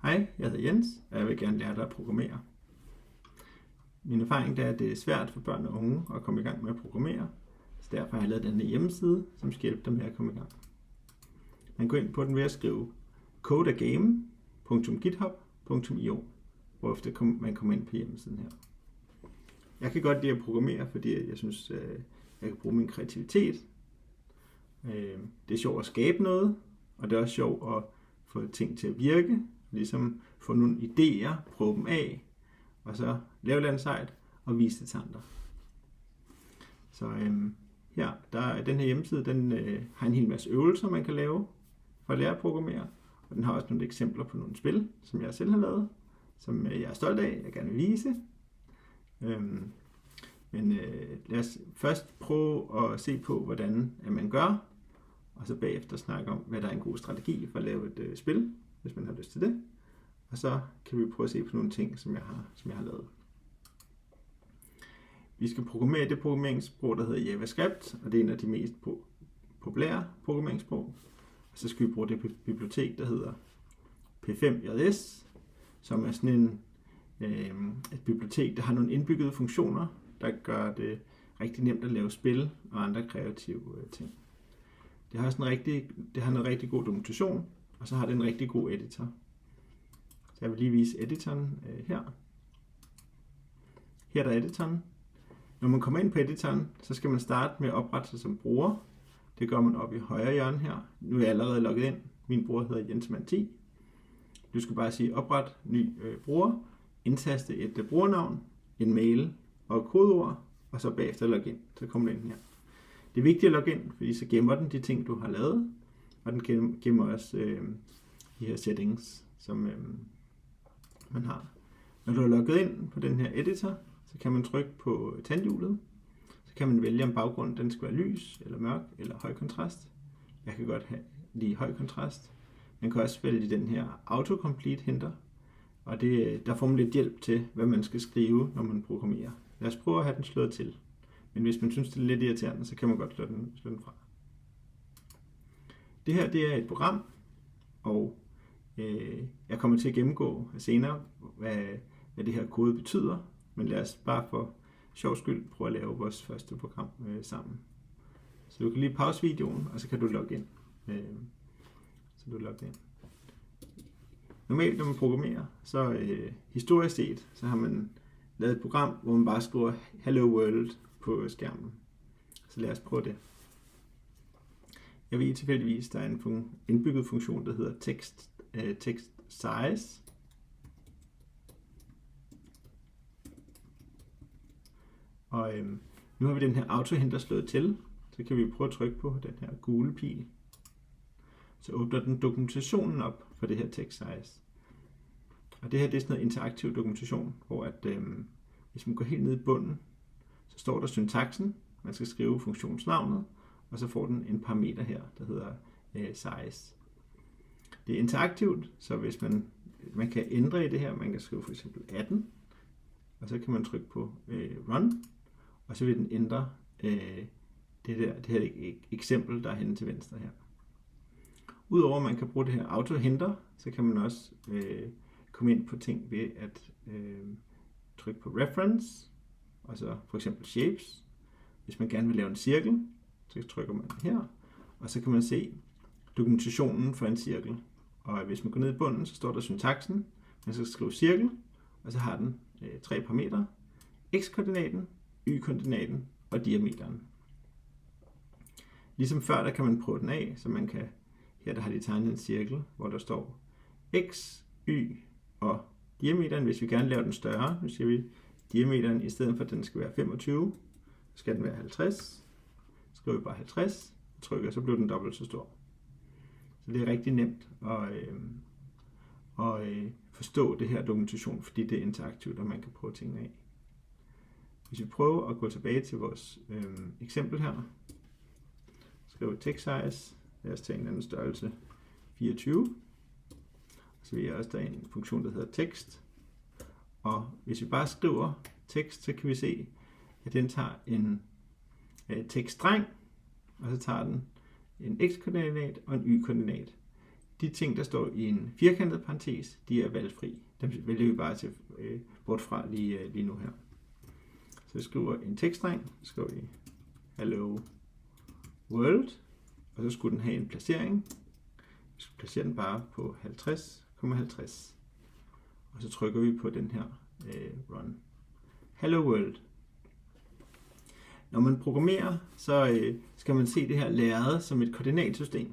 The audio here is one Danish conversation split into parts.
Hej, jeg hedder Jens, og jeg vil gerne lære dig at programmere. Min erfaring er, at det er svært for børn og unge at komme i gang med at programmere, så derfor har jeg lavet denne hjemmeside, som skal hjælpe dem med at komme i gang. Man går ind på den ved at skrive codeagame.github.io, hvorefter man kommer ind på hjemmesiden her. Jeg kan godt lide at programmere, fordi jeg synes, jeg kan bruge min kreativitet. Det er sjovt at skabe noget, og det er også sjovt at få ting til at virke, ligesom få nogle idéer, prøve dem af, og så lave noget sejt og vise det til andre. Så her, den her hjemmeside, den har en hel masse øvelser, man kan lave for at lære at programmere, og den har også nogle eksempler på nogle spil, som jeg selv har lavet, som jeg er stolt af, jeg gerne vil vise. Men lad os først prøve at se på, hvordan man gør, og så bagefter snakke om, hvad der er en god strategi for at lave et spil, hvis man har lyst til det. Og så kan vi prøve at se på nogle ting, som jeg har lavet. Vi skal programmere det programmeringssprog, der hedder JavaScript, og det er en af de mest populære programmeringssprog. Og så skal vi bruge det bibliotek, der hedder P5JS, som er sådan et bibliotek, der har nogle indbyggede funktioner, der gør det rigtig nemt at lave spil og andre kreative ting. Det har noget rigtig god dokumentation, og så har det en rigtig god editor. Så jeg vil lige vise editoren her. Her er editoren. Når man kommer ind på editoren, så skal man starte med at oprette sig som bruger. Det gør man op i højre hjørne her. Nu er jeg allerede logget ind. Min bruger hedder Jensmand10. Du skal bare sige opret ny bruger, indtaste et brugernavn, en mail og et kodeord, og så bagefter logge ind. Så kommer du ind her. Det er vigtigt at logge ind, fordi så gemmer den de ting, du har lavet, og den gemmer også de her settings, som man har. Når du er logget ind på den her editor, så kan man trykke på tandhjulet. Så kan man vælge, om baggrunden den skal være lys, eller mørk, eller høj kontrast. Jeg kan godt lide høj kontrast. Man kan også vælge den her autocomplete henter, og der får man lidt hjælp til, hvad man skal skrive, når man programmerer. Lad os prøve at have den slået til. Men hvis man synes, det er lidt irriterende, så kan man godt slå den fra. Det her, det er et program, og jeg kommer til at gennemgå senere, hvad det her kode betyder. Men lad os bare for sjov skyld prøve at lave vores første program sammen. Så du kan lige pause videoen, og så kan du logge ind. Normalt, når man programmerer, så historisk set, så har man lavet et program, hvor man bare skriver Hello World på skærmen. Så lad os prøve det. Jeg ved tilfældigvis, der er en indbygget funktion, der hedder text size. Og nu har vi den her autohenter slået til, så kan vi prøve at trykke på den her gule pil. Så åbner den dokumentationen op for det her text size. Og det her, det er sådan noget interaktiv dokumentation, hvor at, hvis man går helt ned i bunden, så står der syntaksen, man skal skrive funktionsnavnet, og så får den en parameter her, der hedder size. Det er interaktivt, så hvis man kan ændre i det her, man kan skrive for eksempel 18, og så kan man trykke på run, og så vil den ændre det her eksempel, der er henne til venstre her. Udover at man kan bruge det her auto-henter, så kan man også komme ind på ting ved at trykke på reference, og så for eksempel shapes. Hvis man gerne vil lave en cirkel, så trykker man her, og så kan man se dokumentationen for en cirkel. Og hvis man går ned i bunden, så står der syntaksen, man skal skrive cirkel, og så har den 3 parametre, x-koordinaten, y-koordinaten og diameteren. Ligesom før, der kan man prøve den af, så man kan, her der har de tegnet en cirkel, hvor der står x, y og diameteren. Hvis vi gerne laver den større, nu siger vi diameteren, i stedet for at den skal være 25, så skal den være 50. Så skriver vi bare 50, og trykker, så bliver den dobbelt så stor. Så det er rigtig nemt at forstå det her dokumentation, fordi det er interaktivt, og man kan prøve tingene af. Hvis vi prøver at gå tilbage til vores eksempel her, skriver text size, lad os tage en anden størrelse, 24. Så vil jeg også der en funktion, der hedder text. Og hvis vi bare skriver tekst, så kan vi se, at den tager en tekststreng, og så tager den en x-koordinat og en y-koordinat. de ting, der står i en firkantet parentes, de er valgfri. Dem vælger vi bare til bort fra lige nu her. Så vi skriver en tekststreng, så skriver vi hello world, og så skulle den have en placering. Vi skal placere den bare på 50,50. Og så trykker vi på den her run. Hello world. Når man programmerer, så skal man se det her lærred som et koordinatsystem.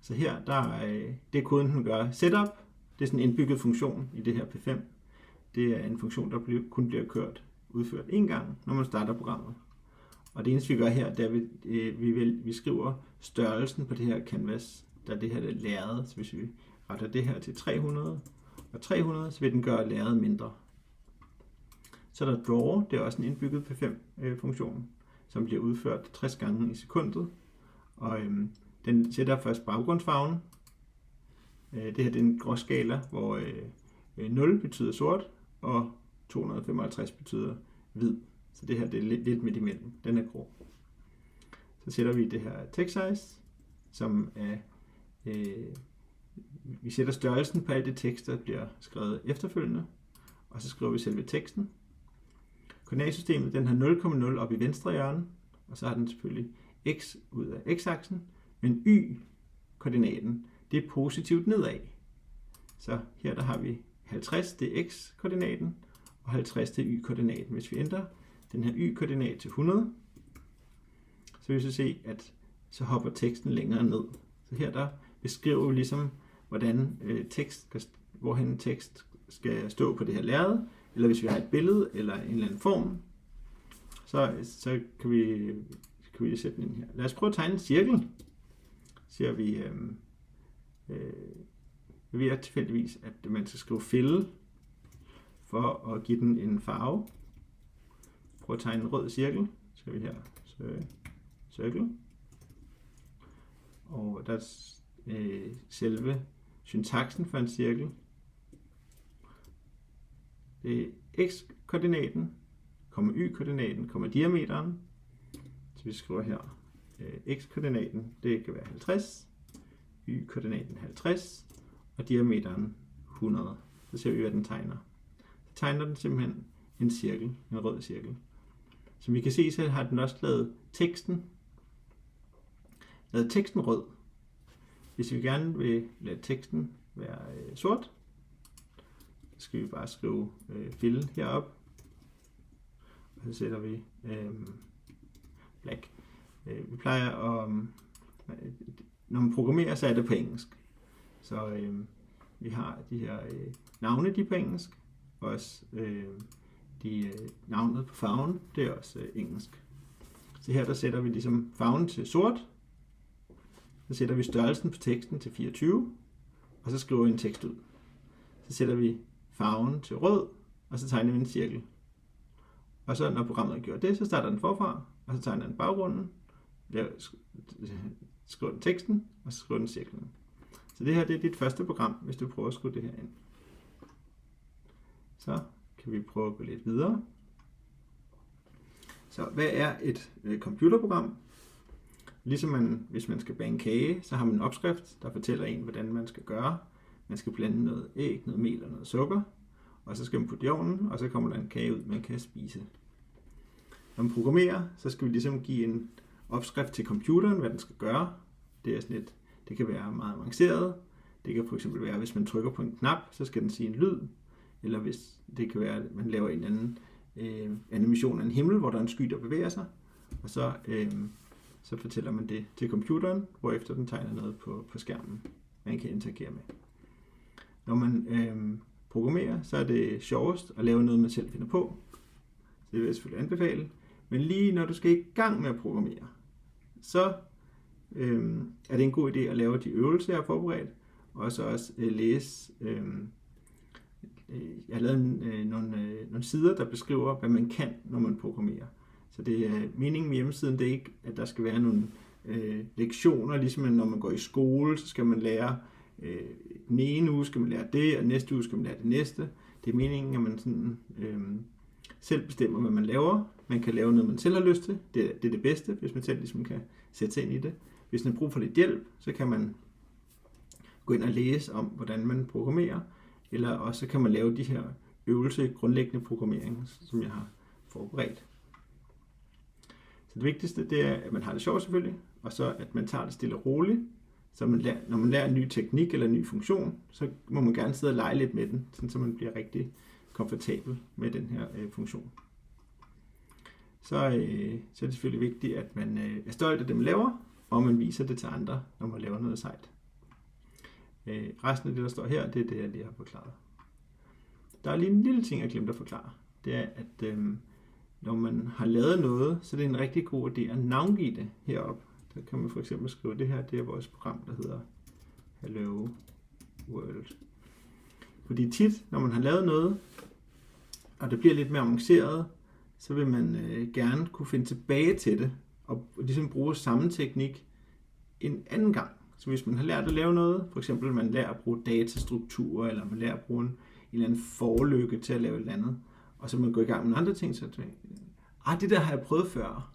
Så her, det er koden, den gør. Setup, det er sådan en indbygget funktion i det her P5. Det er en funktion, der kun bliver udført en gang, når man starter programmet. Og det eneste, vi gør her, det er, at vi skriver størrelsen på det her canvas, der er det her lærred. Så hvis vi retter det her til 300 og 300, så vil den gøre lærredet mindre. Så er der draw, det er også en indbygget P5-funktion, som bliver udført 60 gange i sekundet. Og den sætter først baggrundsfarven. Det her det er en gråskala, hvor 0 betyder sort, og 255 betyder hvid. Så det her det er lidt midt imellem. Den er grå. Så sætter vi det her text size, som er... vi sætter størrelsen på alt det tekst, der bliver skrevet efterfølgende. Og så skriver vi selve teksten. Koordinatsystemet, den har 0,0 op i venstre hjørne, og så har den selvfølgelig x ud af x-aksen, men y-koordinaten, det er positivt nedad. Så her der har vi 50, det er x-koordinaten, og 50 det er y-koordinaten. Hvis vi ændrer den her y-koordinat til 100, så vil vi så se, at så hopper teksten længere ned. Så her der beskriver vi ligesom, hvordan hvorhen tekst skal stå på det her lærred, eller hvis vi har et billede eller en eller anden form, så kan vi sætte den ind her. Lad os prøve at tegne en cirkel. Siger vi, vi er tilfældigvis, at man skal skrive fill for at give den en farve. Prøv at tegne en rød cirkel. Så skal vi her circle. Og der er selve syntaksen for en cirkel. Det er x-koordinaten, y-koordinaten, diameteren. Så vi skriver her, x-koordinaten, det kan være 50, y-koordinaten 50, og diameteren 100. Så ser vi, hvad den tegner. Så tegner den simpelthen en cirkel, en rød cirkel. Som vi kan se, så har den også lavet teksten rød. Hvis vi gerne vil lade teksten være sort, så skal vi bare skrive fill herop, og så sætter vi black. Vi plejer at, når man programmerer, så er det på engelsk. Så vi har de her navne, de er på engelsk, også navnet på farven, det er også engelsk. Så her der sætter vi ligesom farven til sort, så sætter vi størrelsen på teksten til 24, og så skriver vi en tekst ud. Så sætter vi farven til rød, og så tegner vi en cirkel. Og så når programmet har gjort det, så starter den forfra, og så tegner den baggrunden, skriver den teksten, og så skriver den cirklen. Så det her det er dit første program, hvis du prøver at skrive det her ind. Så kan vi prøve at gå lidt videre. Så hvad er et computerprogram? Ligesom hvis man skal bage en kage, så har man en opskrift, der fortæller en, hvordan man skal gøre. Man skal blande noget æg, noget mel og noget sukker, og så skal man putte i ovnen, og så kommer der en kage ud, man kan spise. Når man programmerer, så skal vi ligesom give en opskrift til computeren, hvad den skal gøre. Det er sådan lidt, det kan være meget avanceret. Det kan fx være, hvis man trykker på en knap, så skal den sige en lyd. Eller hvis det kan være, at man laver en anden animation af en himmel, hvor der er en sky, der bevæger sig. Og så fortæller man det til computeren, hvorefter den tegner noget på skærmen, man kan interagere med. Når man programmerer, så er det sjovest at lave noget, man selv finder på. Så det vil jeg selvfølgelig anbefale. Men lige når du skal i gang med at programmere, så er det en god idé at lave de øvelser, jeg har forberedt, og så også læse. Jeg har lavet nogle sider, der beskriver, hvad man kan, når man programmerer. Så det er meningen med hjemmesiden, det er ikke, at der skal være nogle lektioner, ligesom når man går i skole, så skal man lære, den ene uge skal man lære det, og næste uge skal man lære det næste. Det er meningen, at man sådan, selv bestemmer, hvad man laver. Man kan lave noget, man selv har lyst til. Det er det bedste, hvis man selv ligesom kan sætte sig ind i det. Hvis man har brug for lidt hjælp, så kan man gå ind og læse om, hvordan man programmerer, eller også kan man lave de her øvelser i grundlæggende programmering, som jeg har forberedt. Så det vigtigste, det er, at man har det sjovt selvfølgelig, og så at man tager det stille og roligt. Så når man lærer en ny teknik eller en ny funktion, så må man gerne sidde og lege lidt med den, så man bliver rigtig komfortabel med den her funktion. Så er det selvfølgelig vigtigt, at man er stolt af det, man laver, og man viser det til andre, når man laver noget sejt. Resten af det, der står her, det er det, jeg lige har forklaret. Der er lige en lille ting, jeg glemte at forklare. Det er, at når man har lavet noget, så er det en rigtig god idé at navngive det heroppe. Der kan man for eksempel skrive det her, det er vores program, der hedder Hello World. Fordi tit, når man har lavet noget, og det bliver lidt mere avanceret, så vil man gerne kunne finde tilbage til det, og ligesom bruge samme teknik en anden gang. Så hvis man har lært at lave noget, for eksempel man lærer at bruge datastrukturer, eller man lærer at bruge en eller anden forlykke til at lave et eller andet, og så man går i gang med andre ting, så det der har jeg prøvet før.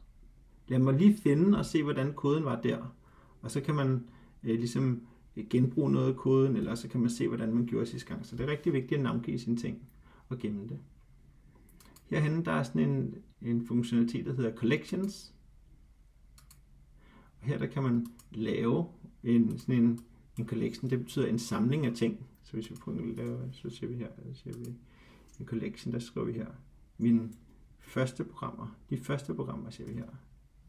Lad mig lige finde og se, hvordan koden var der. Og så kan man ligesom genbruge noget af koden, eller så kan man se, hvordan man gjorde sidste gang. Så det er rigtig vigtigt at navngive sine ting og gemme det. Herhenne der er sådan en funktionalitet, der hedder Collections. Og her der kan man lave en collection. Det betyder en samling af ting. Så hvis vi prøver at lave, så ser vi her, en collection, der skriver vi her. Mine første programmer. De første programmer ser vi her.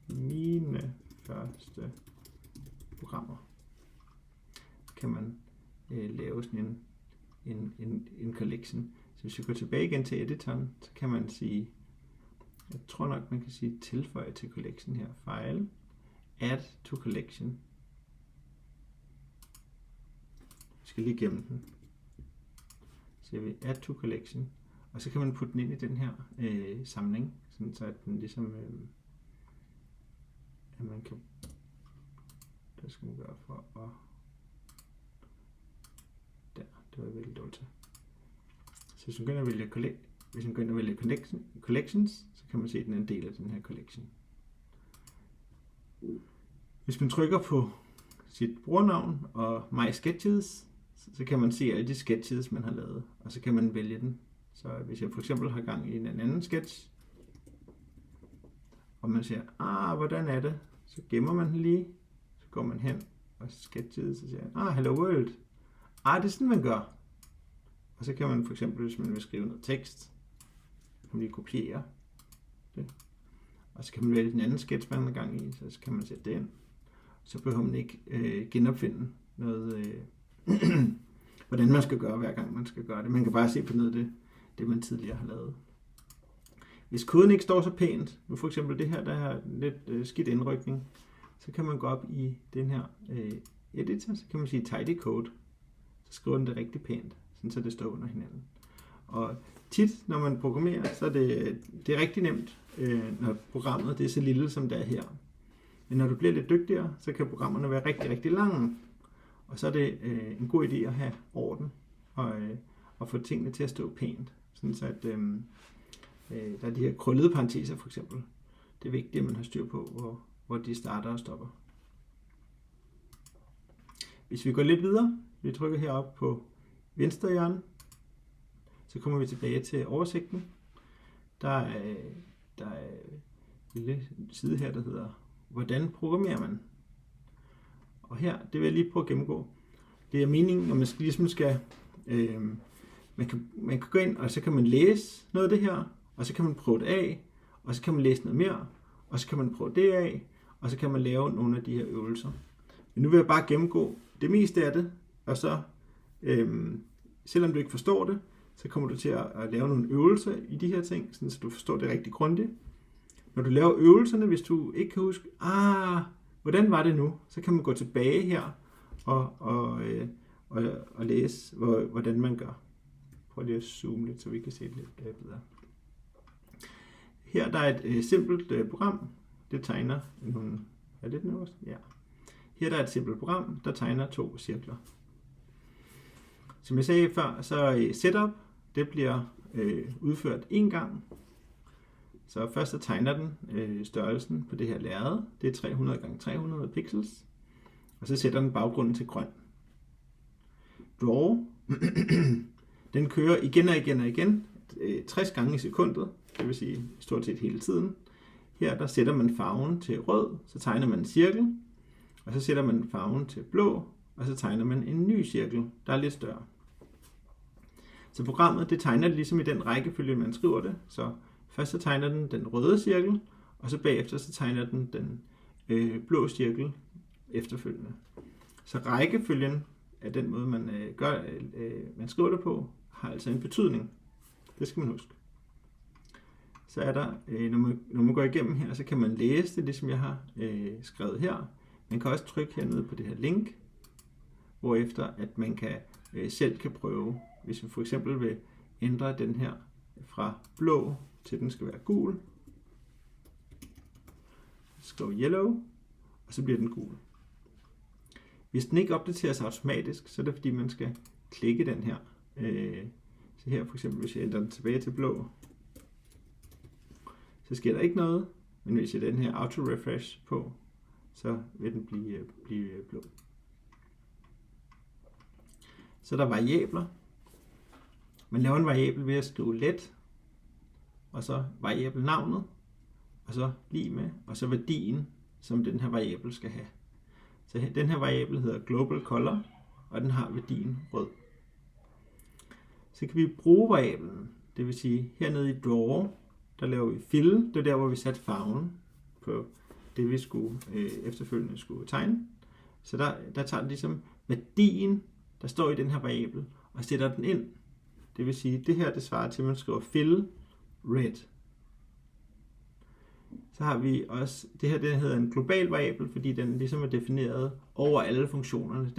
Mine første programmer. Kan man lave sådan en collection. Så hvis vi går tilbage igen til editoren, så kan man sige, jeg tror nok man kan sige tilføje til collection her. File, add to collection. Vi skal lige gemme den. Så ser vi add to collection. Og så kan man putte den ind i den her samling, sådan så at den ligesom at man kan, der skal man gøre for at, der, det var virkelig dårligt. Så hvis man går ind og vælger, collections, så kan man se, at den er en del af den her collection. Hvis man trykker på sit brugernavn og My Sketches, så kan man se alle de sketches, man har lavet, og så kan man vælge den. Så hvis jeg for eksempel har gang i en anden sketch, og man siger, hvordan er det? Så gemmer man den lige, så går man hen og sketches, og siger, Hello World. Det er sådan, man gør. Og så kan man for eksempel, hvis man vil skrive noget tekst, kan man lige kopiere det. Og så kan man vælge den anden sketch, man har gang i, så kan man sætte det ind. Så behøver man ikke genopfinde noget, hvordan man skal gøre, hver gang man skal gøre det. Man kan bare se på noget af det man tidligere har lavet. Hvis koden ikke står så pænt, nu for eksempel det her, der har lidt skidt indrykning, så kan man gå op i den her editor, så kan man sige tidy code. Så skriver den det rigtig pænt, sådan så det står under hinanden. Og tit, når man programmerer, så er det er rigtig nemt, når programmet det er så lille, som det er her. Men når du bliver lidt dygtigere, så kan programmerne være rigtig, rigtig lange. Og så er det en god idé at have orden og få tingene til at stå pænt. Sådan så at der er de her krøllede parenteser for eksempel. Det er vigtigt, at man har styr på, hvor de starter og stopper. Hvis vi går lidt videre, vi trykker heroppe på venstre hjørne, så kommer vi tilbage til oversigten. Der er en lille side her, der hedder, hvordan programmerer man? Og her, det vil jeg lige prøve at gennemgå. Det er meningen, at man ligesom skal, man kan gå ind, og så kan man læse noget af det her, og så kan man prøve det af, og så kan man læse noget mere, og så kan man prøve det af, og så kan man lave nogle af de her øvelser. Men nu vil jeg bare gennemgå det meste af det, og så, selvom du ikke forstår det, så kommer du til at lave nogle øvelser i de her ting, sådan så du forstår det rigtig grundigt. Når du laver øvelserne, hvis du ikke kan huske, hvordan var det nu, så kan man gå tilbage her og læse, hvordan man gør. Prøv lige at zoome lidt, så vi kan se det lidt bedre. Her der er et simpelt program, det tegner nogle, er det den øverste? Ja. Her der er et simpelt program, der tegner 2 cirkler. Som jeg sagde før, så setup, det bliver udført en gang. Så først så tegner den størrelsen på det her lærred, det er 300 x 300 pixels, og så sætter den baggrunden til grøn. draw, den kører igen og igen og igen, 60 gange i sekundet, det vil sige stort set hele tiden. Her der sætter man farven til rød, så tegner man en cirkel, og så sætter man farven til blå, og så tegner man en ny cirkel, der er lidt større. Så programmet det tegner det ligesom i den rækkefølge, man skriver det. Så først så tegner den røde cirkel, og så bagefter så tegner den blå cirkel efterfølgende. Så rækkefølgen af den måde, man skriver det på, har altså en betydning. Det skal man huske. Så er der, når man går igennem her, så kan man læse det, ligesom jeg har skrevet her. Man kan også trykke hernede på det her link, hvorefter at man selv kan prøve, hvis vi for eksempel vil ændre den her fra blå til den skal være gul. Skriv yellow, og så bliver den gul. Hvis den ikke opdateres automatisk, så er det fordi man skal klikke den her. Så her for eksempel, hvis jeg ændrer den tilbage til blå, så sker der ikke noget, men hvis jeg den her auto-refresh på, så vil den blive blå. Så er der variabler. Man laver en variabel ved at skrive let, og så variabelnavnet, og så lig med, og så værdien, som den her variabel skal have. Så den her variabel hedder global color, og den har værdien rød. Så kan vi bruge variablen, det vil sige hernede i draw, der laver vi fill, det er der, hvor vi satte farven på det, vi efterfølgende skulle tegne. Så der tager den ligesom værdien, der står i den her variabel, og sætter den ind. Det vil sige, det her det svarer til, at man skriver fill red. Så har vi også, det her det hedder en global variabel, fordi den ligesom er defineret over alle funktionerne.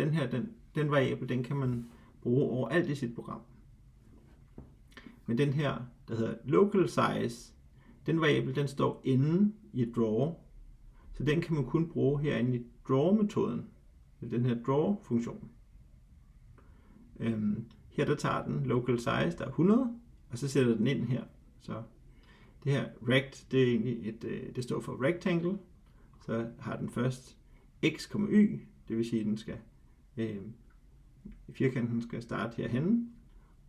Den variabel, den kan man bruge overalt i sit program. Men den her, der hedder local size, den variabel, den står inde i draw. Så den kan man kun bruge herinde i draw-metoden. Den her draw-funktion. Her der tager den local size, der er 100, og så sætter den ind her. Så det her rect, det er egentlig det står for rectangle. Så har den først x, y, det vil sige, at den skal firkanten skal starte herhenne,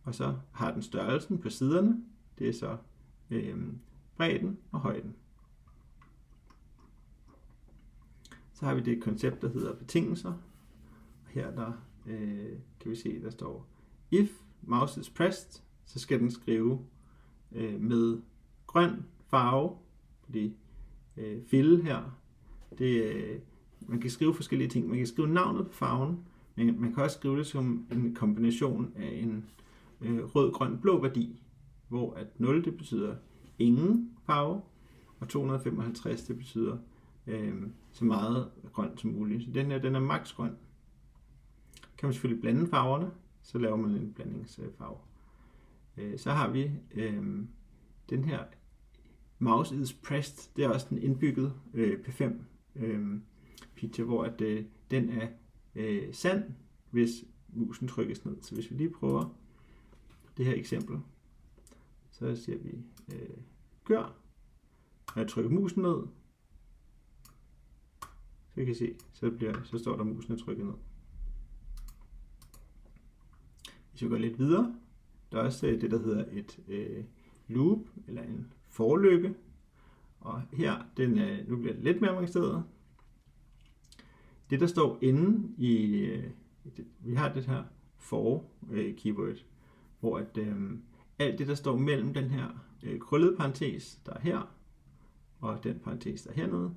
og så har den størrelsen på siderne. Det er så bredden og højden. Så har vi det koncept, der hedder betingelser. Og her der kan vi se, der står if mouse is pressed, så skal den skrive med grøn farve, fordi fill her, man kan skrive forskellige ting. Man kan skrive navnet på farven, men man kan også skrive det som en kombination af en rød, grøn, blå værdi, hvor at 0 det betyder ingen farve, og 255 det betyder så meget grønt som muligt. Så den her, den er max grøn. Kan man selvfølgelig blande farverne, så laver man en blandingsfarve. Så har vi den her mouse is pressed, det er også den indbygget P5 feature, hvor at, den er sand, hvis musen trykkes ned. Så hvis vi lige prøver det her eksempel, så siger vi gør, og jeg trykker musen ned, så I kan se, så står der musen er trykket ned. Hvis vi går lidt videre, der er også det, der hedder et loop, eller en forlykke. Og her, nu bliver det lidt mere mange steder. Det, der står inde i, vi har det her for keyword, hvor at, alt det, der står mellem den her krøllede parentes, der er her, og den parentes, der er hernede,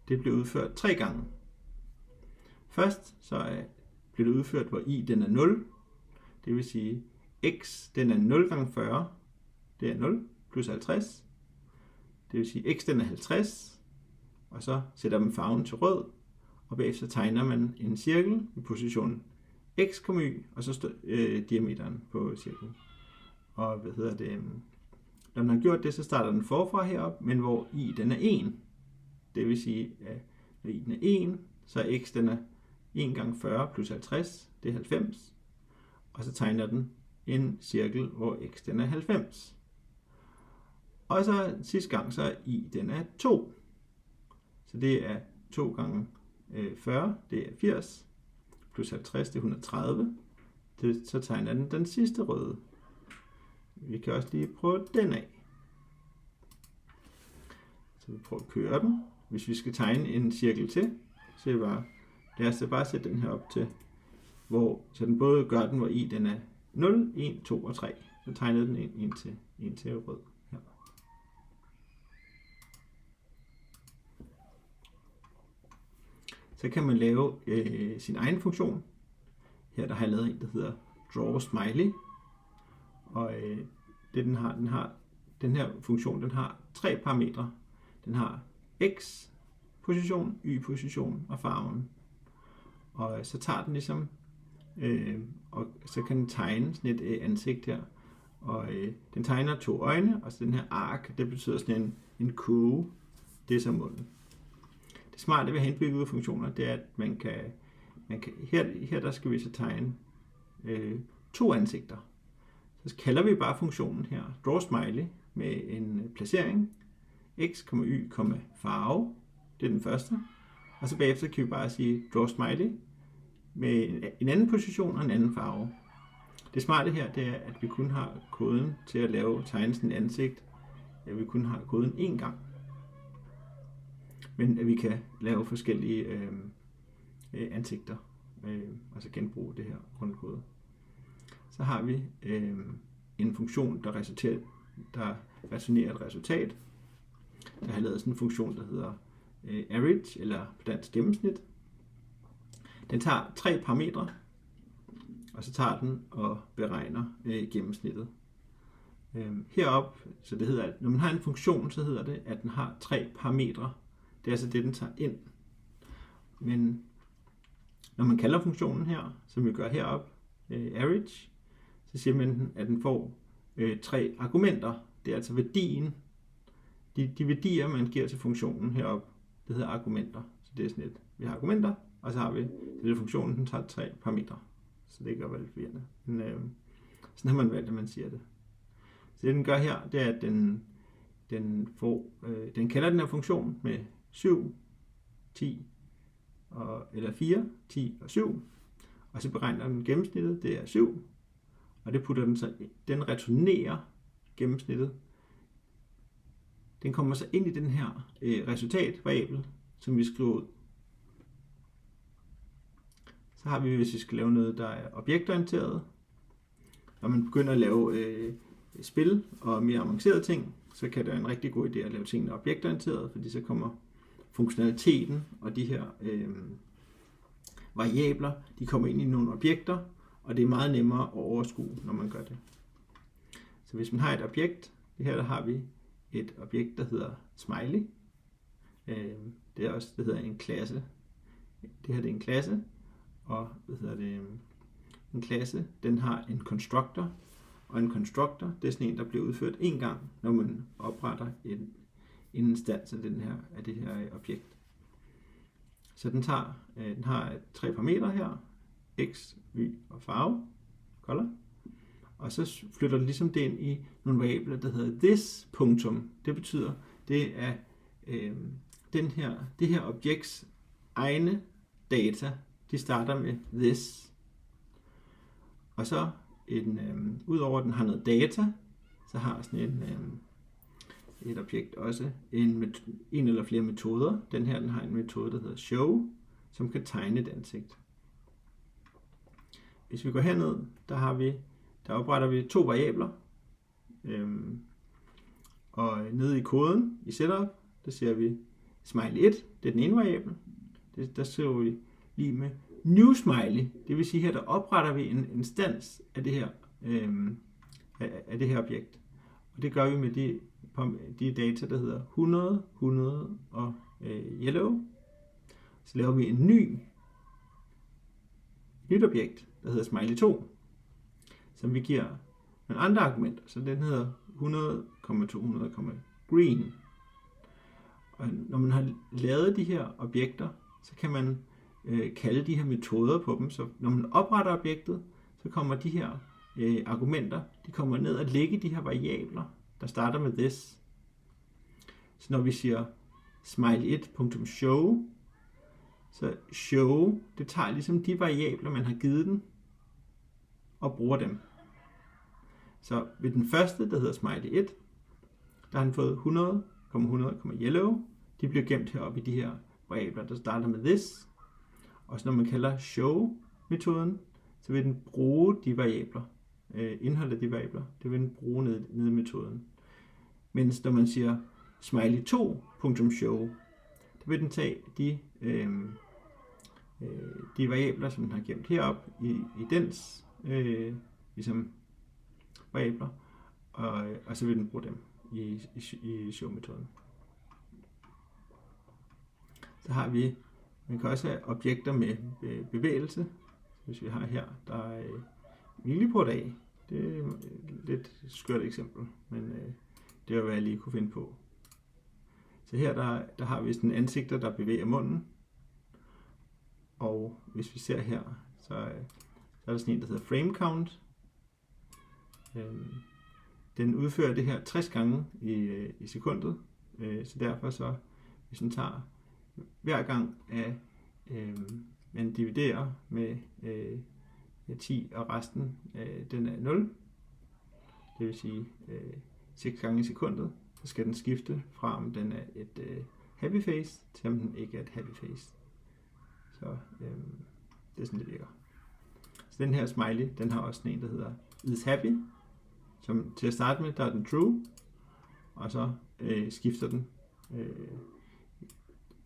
det bliver udført 3 gange. Først så bliver det udført, hvor i den er 0, det vil sige x den er 0 gange 40, det er 0 plus 50, det vil sige x den er 50, og så sætter man farven til rød, og bagefter tegner man en cirkel i position x, y, og så diameteren på cirklen. Og når man har gjort det, så starter den forfra heroppe, men hvor i den er 1. Det vil sige, at når i den er 1, så er x den er 1 gange 40 plus 50, det er 90. Og så tegner den en cirkel, hvor x den er 90. Og så sidste gang, så er i den er 2. Så det er 2 gange 40, det er 80, plus 50, det er 130. så tegner den sidste røde. Vi kan også lige prøve den af. Så vi prøver at køre den. Hvis vi skal tegne en cirkel til, så lad os bare sætte den her op til, så den både gør den, hvor i den er 0, 1, 2 og 3. Så tegnede den en til rød her. Så kan man lave sin egen funktion. Her der har jeg lavet en, der hedder drawSmiley. Og den her funktion, den har 3 parametre. Den har x-position, y-position og farven. Og så tager den ligesom, og så kan den tegne sådan et ansigt her. Og den tegner 2 øjne, og så den her ark, det betyder sådan en kurve. Det er så munden. Det smarte ved at have indbyggede funktioner, det er, at man kan her der skal vi så tegne 2 ansigter. Så kalder vi bare funktionen her, drawSmiley, med en placering, x, y, farve, det er den første. Og så bagefter kan vi bare sige drawSmiley med en anden position og en anden farve. Det smarte her, det er, at vi kun har koden til at tegne sådan et ansigt. Ja, vi kun har koden én gang. Men at vi kan lave forskellige ansigter, og så genbruge det her grundkode. Så har vi en funktion, der returnerer et resultat. Der har lavet sådan en funktion, der hedder average, eller på dansk gennemsnit. Den tager 3 parametre, og så tager den og beregner gennemsnittet. Herop, så det hedder, at når man har en funktion, så hedder det, at den har 3 parametre. Det er altså det, den tager ind. Men når man kalder funktionen her, som vi gør herop, average, så siger man, at den får 3 argumenter. Det er altså værdien. De værdier, man giver til funktionen herop, det hedder argumenter. Så det er sådan et, vi har argumenter, og så har vi det funktionen, den tager 3 parametre. Så det gør vel forvirrende. Men sådan har man valgt, at man siger det. Så det den gør her, det er, at den kalder den her funktion med 7, 10, eller 4, 10 og 7. Og så beregner den gennemsnittet, det er 7. Og det putter den så, den returnerer gennemsnittet. Den kommer så ind i den her resultatvariabel, som vi skriver ud. Så har vi, hvis vi skal lave noget, der er objektorienteret. Når man begynder at lave spil og mere avancerede ting, så kan det være en rigtig god idé at lave tingene objektorienteret, fordi så kommer funktionaliteten og de her variabler, de kommer ind i nogle objekter, og det er meget nemmere at overskue, når man gør det. Så hvis man har et objekt, det her der har vi et objekt, der hedder smiley. Det er også, det hedder en klasse. Det her det er en klasse, og en klasse, den har en constructor, og en constructor, det er sådan en, der bliver udført en gang, når man opretter en instans af det her objekt. Så den har 3 parametre her, x, y og farve, color. Og så flytter den ligesom det ind i nogle variabler, der hedder this punktum. Det betyder, det er det her objekts egne data, de starter med this. Og så udover at den har noget data, så har sådan et objekt også en eller flere metoder. Den her den har en metode, der hedder show, som kan tegne et ansigt. Hvis vi går herned, der opretter vi 2 variabler. Og nede i koden i setup, der ser vi smiley 1, det er den ene variabel. Der ser vi lige med new smiley, det vil sige her, der opretter vi en instans af det her objekt. Og det gør vi med de data, der hedder 100, 100 og yellow. Så laver vi en nyt objekt, der hedder smiley 2, som vi giver nogle andre argumenter. Så den hedder 100,200, green. Og når man har lavet de her objekter, så kan man kalde de her metoder på dem. Så når man opretter objektet, så kommer de her argumenter, de kommer ned og ligge de her variabler, der starter med this. Så når vi siger smiley1.show, så show, det tager ligesom de variabler, man har givet den, og bruger dem. Så ved den første, der hedder smiley 1, der har han fået 100,100, yellow. De bliver gemt heroppe i de her variabler, der starter med this. Og så når man kalder show-metoden, så vil den bruge de variabler, indholdet af de variabler, det vil den bruge nede i metoden. Mens når man siger smiley 2.show, så vil den tage de variabler, som den har gemt heroppe i dens ligesom variabler, og så vil den bruge dem i show-metoden. Så har man kan også have objekter med bevægelse. Hvis vi har her, der er hvileport af. Det er et lidt skørt eksempel, men det er hvad jeg lige kunne finde på. Så her der har vi sådan ansigter, der bevæger munden. Og hvis vi ser her, så er der sådan en, der hedder frame count. Den udfører det her 60 gange i sekundet. Så derfor så, hvis den tager hver gang af man dividerer med 10, og resten den er 0, det vil sige 6 gange i sekundet, så skal den skifte fra om den er et happy face, til om den ikke er et happy face. Så det er sådan, det virker. Så den her smiley, den har også en, der hedder is happy, som til at starte med, der er den true, og så skifter den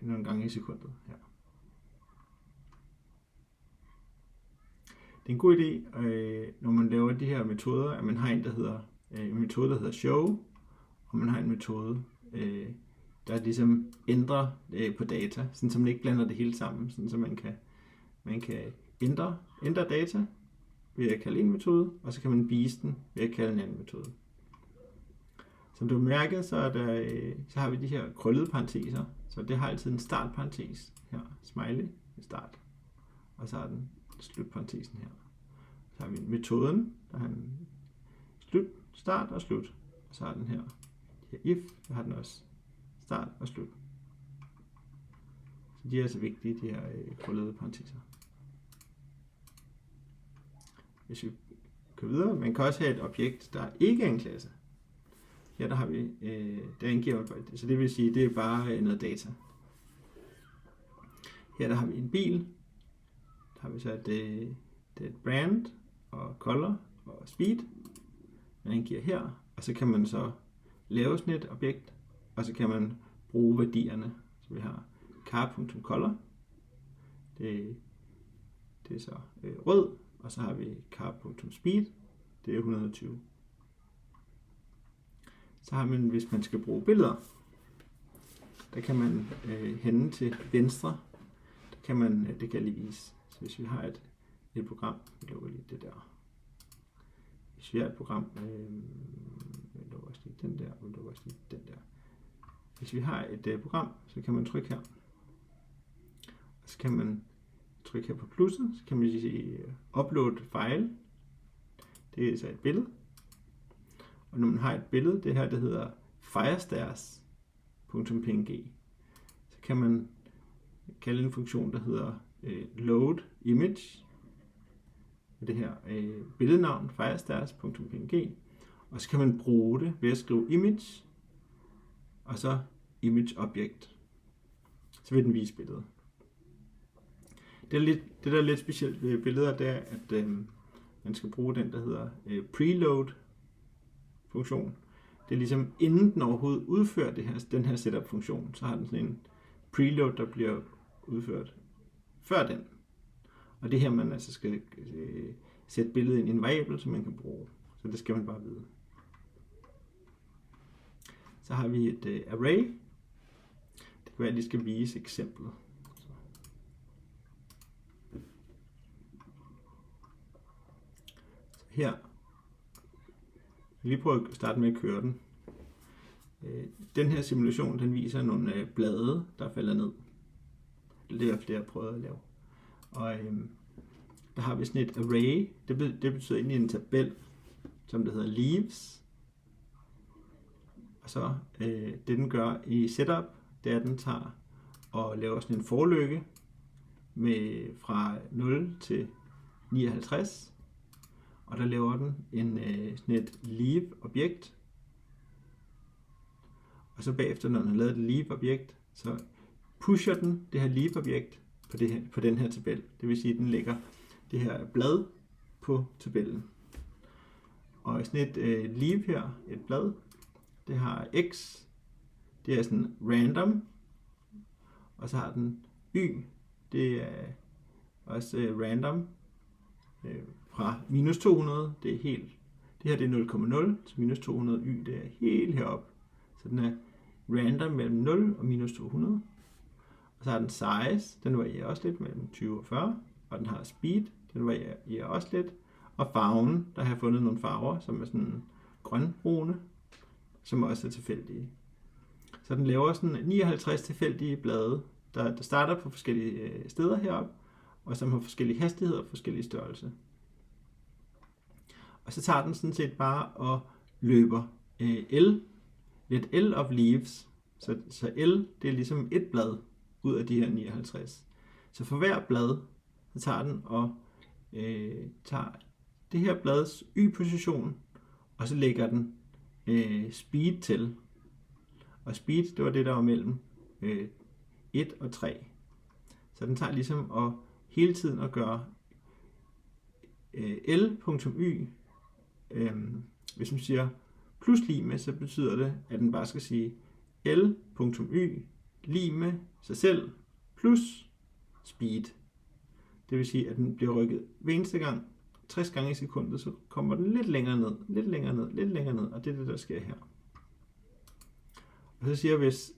nogle gange i sekundet her. Det er en god idé, når man laver de her metoder, at man har en metode, der hedder show, og man har en metode, der ligesom ændrer på data, sådan så man ikke blander det hele sammen, sådan så man kan ændre data ved at kalde en metode, og så kan man vise den ved at kalde en anden metode. Som du bemærkede, så har vi de her krøllede parenteser, så det har altid en startparentes her, smiley, start, og så har den slutparentesen her. Så har vi metoden, der har en start og slut, og så har den her if, der har den også start og slut. Så de er altså vigtige, de her krøllede parenteser. Hvis vi kører videre, man kan også have et objekt, der ikke er en klasse. Her der har vi, der angiver, så det vil sige, det er bare noget data. Her der har vi en bil, der har vi så det er et brand og color og speed, man angiver her, og så kan man så lave sådan et objekt, og så kan man bruge værdierne. Så vi har car.color, det er så rød, og så har vi car.speed, det er 120. Så har man, hvis man skal bruge billeder, der kan man hænde til venstre, det kan jeg lige vise. Så hvis vi har et program, vi lukker lige det der. Hvis vi har et program, vi lukker også lige den der, vi lukker også lige den der. Hvis vi har et program, så kan man trykke her. Og så kan man trykke her på plusset, så kan man sige upload file. Det er så et billede. Og når man har et billede, det her, det hedder firestars.png, så kan man kalde en funktion, der hedder load image, med det her billednavn, firestars.png, og så kan man bruge det ved at skrive image, og så image object. Så vil den vise billedet. Det der er lidt specielt ved billeder, det er, at man skal bruge den, der hedder preload funktion. Det er ligesom, inden den overhovedet udfører den her setup-funktion, så har den sådan en preload, der bliver udført før den. Og det her, man altså skal sætte billedet ind i en variabel, som man kan bruge. Så det skal man bare vide. Så har vi et array. Det kan være, at jeg lige skal vise eksemplet. Så her. Jeg lige prøve at starte med at køre den. Den her simulation, den viser nogle blade, der falder ned. Det er flere, jeg prøvet at lave. Og der har vi sådan et array. Det betyder egentlig en tabel, som det hedder leaves. Og så det den gør i setup, det er, at den tager og laver sådan en forlykke med fra 0 til 59. og der laver den sådan et leave-objekt. Og så bagefter, når den har lavet et leave-objekt, så pusher den det her leave-objekt på den her tabel. Det vil sige, at den lægger det her blad på tabellen. Og sådan et leave her, et blad, det har x, det er sådan random, og så har den y, det er også random, fra minus 200, det er helt, det her det er 0,0, så minus 200 y, det er helt heroppe. Så den er random mellem 0 og minus 200. Og så har den size, den varierer også lidt mellem 20 og 40, og den har speed, den varierer også lidt. Og farven, der har jeg fundet nogle farver, som er sådan grønbrune, som også er tilfældige. Så den laver sådan 59 tilfældige blade, der starter på forskellige steder heroppe, og som har forskellige hastigheder og forskellige størrelser. Og så tager den sådan set bare og løber lidt L of leaves. Så L, det er ligesom et blad ud af de her 59. Så for hver blad, så tager den og tager det her blads y-position, og så lægger den speed til. Og speed, det var det, der var mellem 1 og 3. Så den tager ligesom og hele tiden at gøre L.y, hvis man siger plus lig med, så betyder det, at den bare skal sige L.y lig med sig selv plus speed. Det vil sige, at den bliver rykket hver eneste gang 60 gange i sekundet, så kommer den lidt længere ned, lidt længere ned, lidt længere ned, og det er det, der sker her. Og så siger jeg, hvis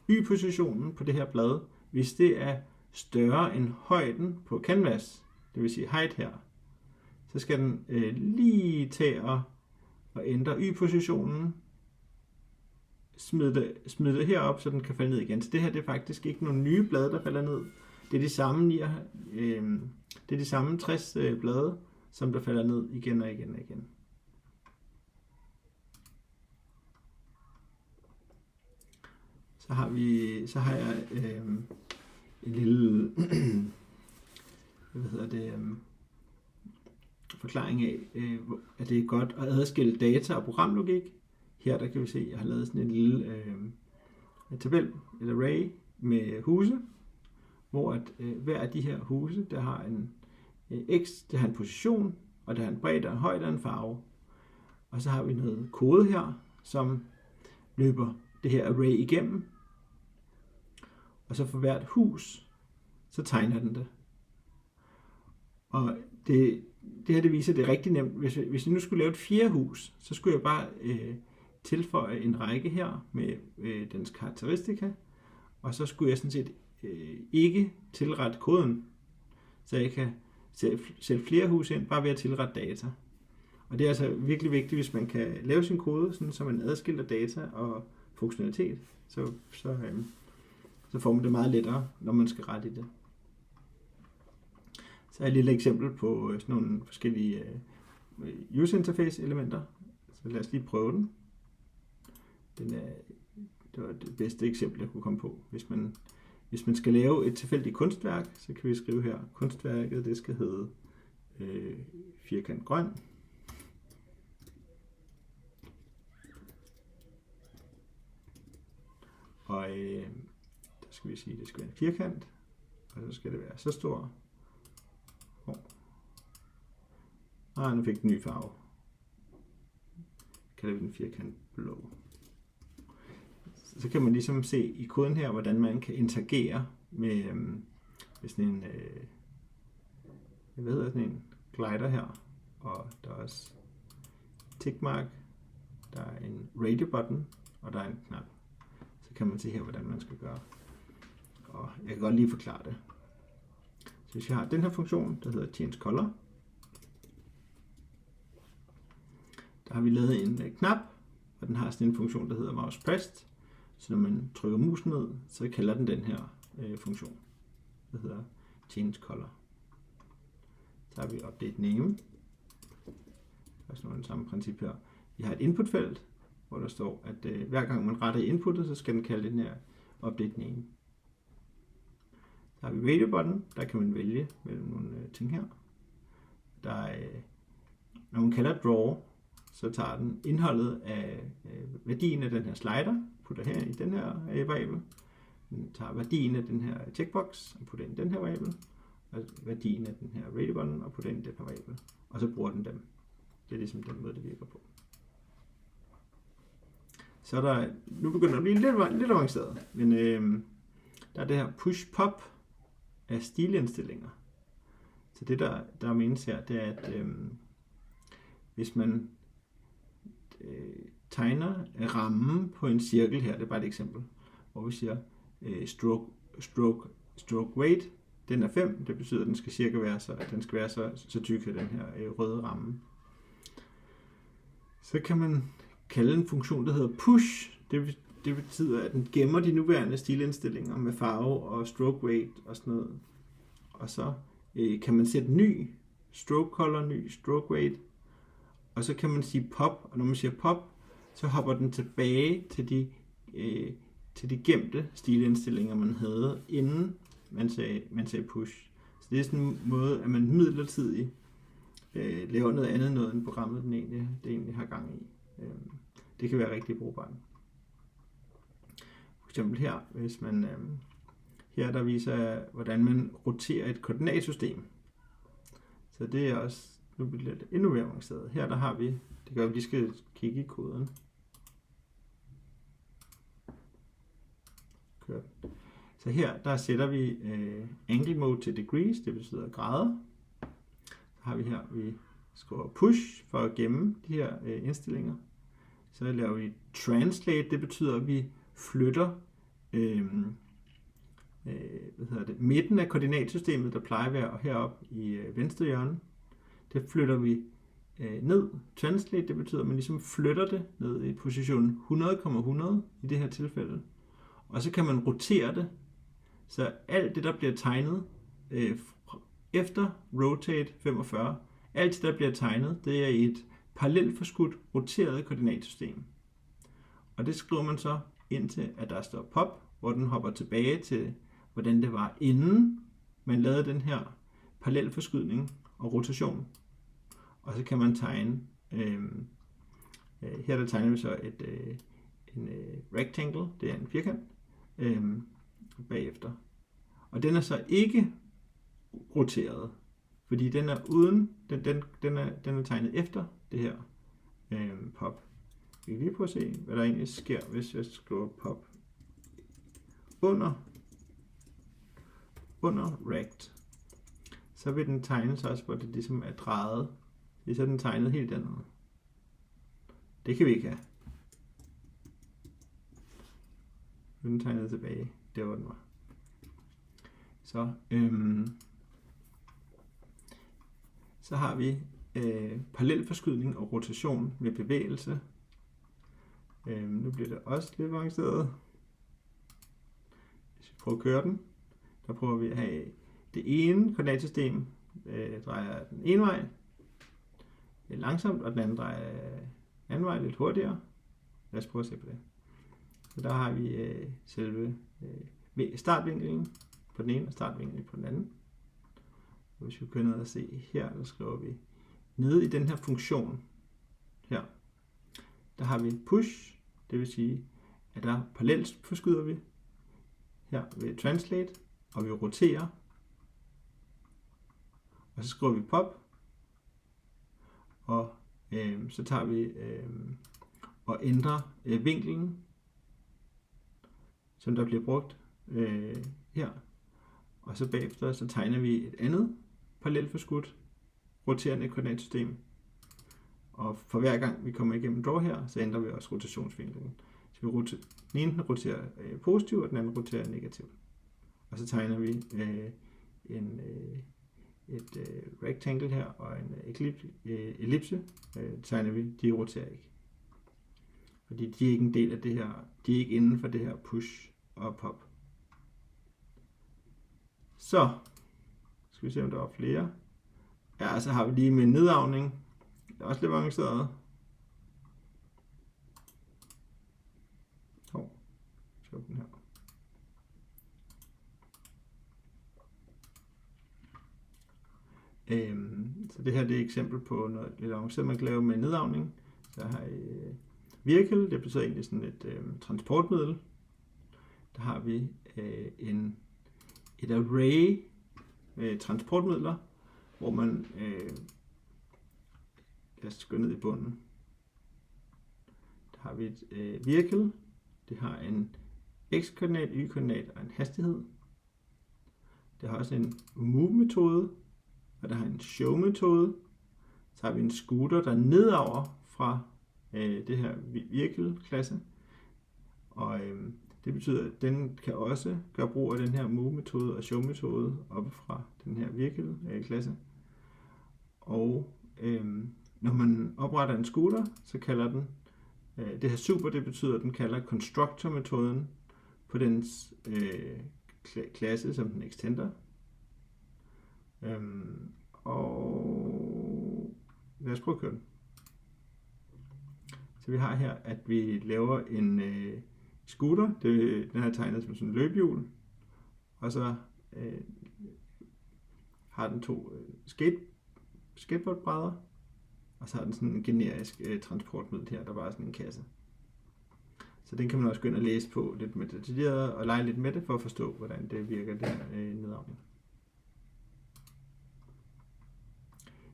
y-positionen på det her blad, hvis det er større end højden på canvas, det vil sige height her, så skal den lige tage og ændre y-positionen, smide det herop, så den kan falde ned igen. Så det her det er faktisk ikke nogle nye blade, der falder ned. Det er de samme 60 blade, som der falder ned igen og igen og igen. Så har jeg en lille forklaring af, at det er godt at adskille data og programlogik. Her der kan vi se, at jeg har lavet sådan en lille tabel, et array med huse, hvor at hver af de her huse, der har en x, det har en position, og der har en bredde, en højde og en farve. Og så har vi noget kode her, som løber det her array igennem. Og så for hvert hus, så tegner den det. Og det her det viser, at det er rigtig nemt. Hvis jeg nu skulle lave et fjerde hus, så skulle jeg bare tilføje en række her med dens karakteristika. Og så skulle jeg sådan set ikke tilrette koden, så jeg kan sætte flere hus ind, bare ved at tilrette data. Og det er altså virkelig vigtigt, hvis man kan lave sin kode, sådan, så man adskiller data og funktionalitet, så får man det meget lettere, når man skal rette i det. Så er et lille eksempel på sådan nogle forskellige user interface elementer. Så lad os lige prøve den. Det var det bedste eksempel, jeg kunne komme på. Hvis man skal lave et tilfældigt kunstværk, så kan vi skrive her, kunstværket det skal hedde firkant grøn. Og der skal vi sige, at det skal være en firkant, og så skal det være så stor. Nu fik den en ny farve. Kalder vi den firkant blå. Så kan man ligesom se i koden her, hvordan man kan interagere med sådan en, en glider her, og der er også tickmark, der er en radio button, og der er en knap. Så kan man se her, hvordan man skal gøre. Og jeg kan godt lige forklare det. Så hvis jeg har den her funktion, der hedder change color, der har vi lavet en knap, og den har sådan en funktion, der hedder mouse pressed. Så når man trykker musen ned, så kalder den her funktion, der hedder change color. Så har vi update name. Også noget af det samme princip her. Vi har et inputfelt, hvor der står, at hver gang man retter i inputtet, så skal den kalde den her update name. Så har vi radio button, der kan man vælge mellem nogle ting her. når man kalder draw, så tager den indholdet af værdien af den her slider, putter her i den her variable. Den tager værdien af den her checkbox og putter ind i den her variable, og værdien af den her radibutton og putter ind i den her variable, og så bruger den dem. Det er ligesom den måde, det virker på. Så nu begynder det at blive lidt avanceret, men der er det her push-pop af stilindstillinger. Så det, der menes her, det er, at hvis man tegner rammen på en cirkel her, det er bare et eksempel, hvor vi siger stroke weight, den er 5, det betyder, at den skal cirka være så tyk af den her røde ramme. Så kan man kalde en funktion, der hedder push. Det betyder, at den gemmer de nuværende stilindstillinger med farve og stroke weight og sådan noget. Og så kan man sætte ny stroke color, ny stroke weight, og så kan man sige pop, og når man siger pop, så hopper den tilbage til de gemte stilindstillinger, man havde, inden man sagde push. Så det er sådan en måde, at man midlertidigt laver noget andet end programmet det egentlig har gang i. Det kan være rigtig brugbart. For eksempel her, hvis man her der viser, hvordan man roterer et koordinatsystem. Så det er også nu bliver det lidt endnu mere avanceret. Her der har vi, det gør vi lige skal kigge i koden. Kørt. Så her der sætter vi angle mode til degrees, det betyder grader. Så har vi her, vi skriver push for at gemme de her indstillinger. Så laver vi translate, det betyder, at vi flytter midten af koordinatsystemet, der plejer at være heroppe i venstre hjørne. Det flytter vi ned. Translate, det betyder, at man ligesom flytter det ned i position 100,100 i det her tilfælde. Og så kan man rotere det, så alt det, der bliver tegnet efter rotate 45, alt det, der bliver tegnet, det er i et parallelt forskudt roteret koordinatsystem. Og det skriver man så indtil, at der står pop, hvor den hopper tilbage til, hvordan det var, inden man lavede den her parallelforskydning og rotation. Og så kan man tegne, her der tegner vi så en rectangle, det er en firkant, bagefter. Og den er så ikke roteret, fordi den er uden, den er tegnet efter det her pop. Vi kan lige prøve at se, hvad der egentlig sker, hvis jeg skriver pop under rect. Så vil den tegnes også, hvor det ligesom er drejet. Det er så den tegnet helt andet. Det kan vi ikke have. Nu er den tegnet tilbage, der hvor den var. Så har vi parallelforskydning og rotation med bevægelse. Nu bliver det også lidt avanceret. Hvis vi prøver at køre den, der prøver vi at have det ene koordinatsystem drejer den ene vej lidt langsomt, og den anden drejer den anden vej lidt hurtigere. Lad os prøve at se på det. Så der har vi selve startvinklen på den ene og startvinklen på den anden. Og hvis vi kører ned og se her, så skriver vi nede i den her funktion her, der har vi push, det vil sige, at der parallelt forskyder vi her ved translate, og vi roterer, og så skriver vi pop, og så tager vi og ændrer vinklen, som der bliver brugt her, og så bagefter så tegner vi et andet parallelt forskudt roterende koordinatsystem, og for hver gang vi kommer igennem draw her, så ændrer vi også rotationsvinklen. Så den ene roterer positivt, og den anden roterer negativt. Og så tegner vi et rectangle her, og en ellipse, tegner vi, de roterer ikke. Fordi de er ikke en del af det her, de er ikke inden for det her push og pop. Så skal vi se, om der er flere. Ja, så har vi lige med nedarvning. Det er også lidt avanceret. Den her. Så det her det er et eksempel på noget lidt avanceret, man kan lave med nedarvning. Så har I vehicle, det betyder egentlig sådan et transportmiddel. Der har vi et array med transportmidler, hvor man lad os gå ned i bunden. Der har vi et vehicle, det har en x-koordinat, y-koordinat og en hastighed. Det har også en move-metode, og der har en show-metode. Så har vi en scooter, der er nedover fra det her vehicle-klasse. Og det betyder, at den kan også gøre brug af den her move-metode og show-metode oppe fra den her vehicle-klasse. Og når man opretter en scooter, så kalder den det her super, det betyder, at den kalder constructor-metoden på dens klasse som den extender. Og lad os prøve at køre den. Så vi har her, at vi laver en scooter. Den er tegnet som sådan en løbehjul. Og så har den to skateboardbrædder. Og så har den sådan en generisk transportmiddel her, der bare er sådan en kasse. Så den kan man også gå ind og læse på lidt med detaljeret og lege lidt med det, for at forstå, hvordan det virker der nedarvning.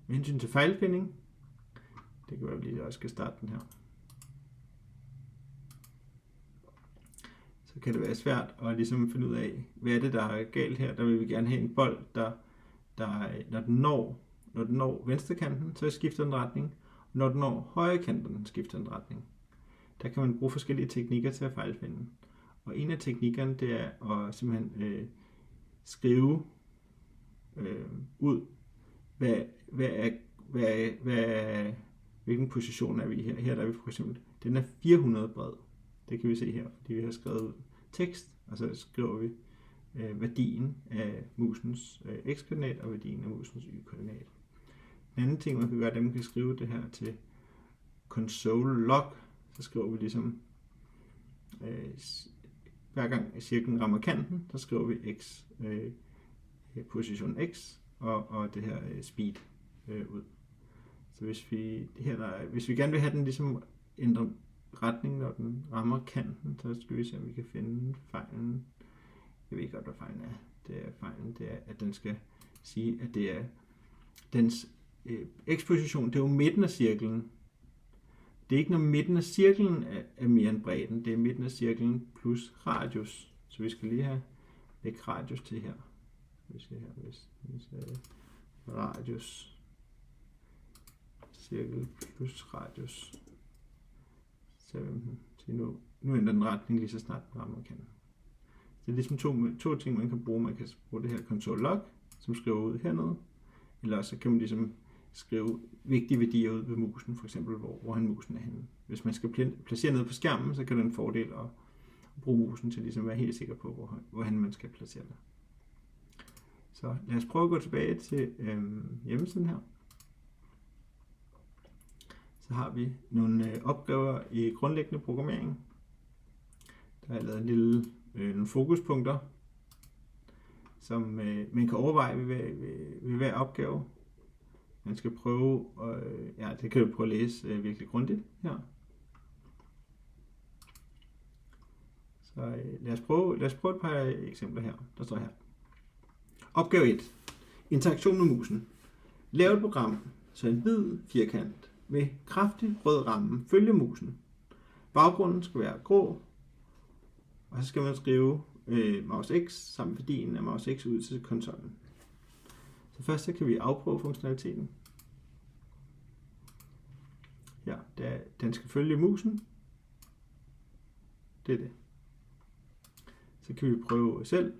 Med hensyn til fejlfinding, det kan være, at vi lige også skal starte den her. Så kan det være svært at ligesom finde ud af, hvad er det, der er galt her. Der vil vi gerne have en bold, der når den når venstrekanten, så skifter den retning. Når den når højrekanten, skifter den retning. Der kan man bruge forskellige teknikker til at fejlfinde. Og en af teknikkerne, det er at simpelthen skrive ud, hvilken position er vi her. Her er vi for eksempel, den er 400 bred. Det kan vi se her, fordi vi har skrevet tekst, og så skriver vi værdien af musens x-koordinat og værdien af musens y-koordinat. En anden ting, man kan gøre, det man kan skrive det her til console log, så skriver vi ligesom hver gang cirklen rammer kanten, så skriver vi x, position x og det her speed ud. Så hvis vi gerne vil have den ligesom ændre retning, når den rammer kanten, så skal vi se, om vi kan finde fejlen. Jeg ved ikke godt, hvad fejlen er. Det er, at den skal sige, at det er dens x-position, det er jo midten af cirklen. Det er ikke, når midten af cirklen er mere end bredden, det er midten af cirklen plus radius. Så vi skal lige have lægge radius til her. Vi ser her, hvis radius, cirkel plus radius 17 til nu ændrer den retning lige så snart den rammer kanten. Det er ligesom to ting, man kan bruge. Man kan bruge det her console log, som skriver ud hernede, eller også kan man ligesom skrive vigtige værdier ud ved musen, for eksempel hvor musen er henne. Hvis man skal placere noget på skærmen, så kan det være en fordel at bruge musen til ligesom at være helt sikker på, hvor man skal placere det. Så lad os prøve at gå tilbage til hjemmesiden her. Så har vi nogle opgaver i grundlæggende programmering. Der er lavet nogle fokuspunkter, som man kan overveje ved hver opgave. Man skal prøve, det kan du prøve at læse virkelig grundigt her. Så lad os prøve et par eksempler her. Der står her. Opgave 1. Interaktion med musen. Lav et program, så en hvid firkant med kraftig rød ramme følger musen. Baggrunden skal være grå, og så skal man skrive mouse x samt værdien af mouse x ud til konsollen. Så først så kan vi afprøve funktionaliteten. Ja, den skal følge musen. Det er det. Så kan vi prøve selv.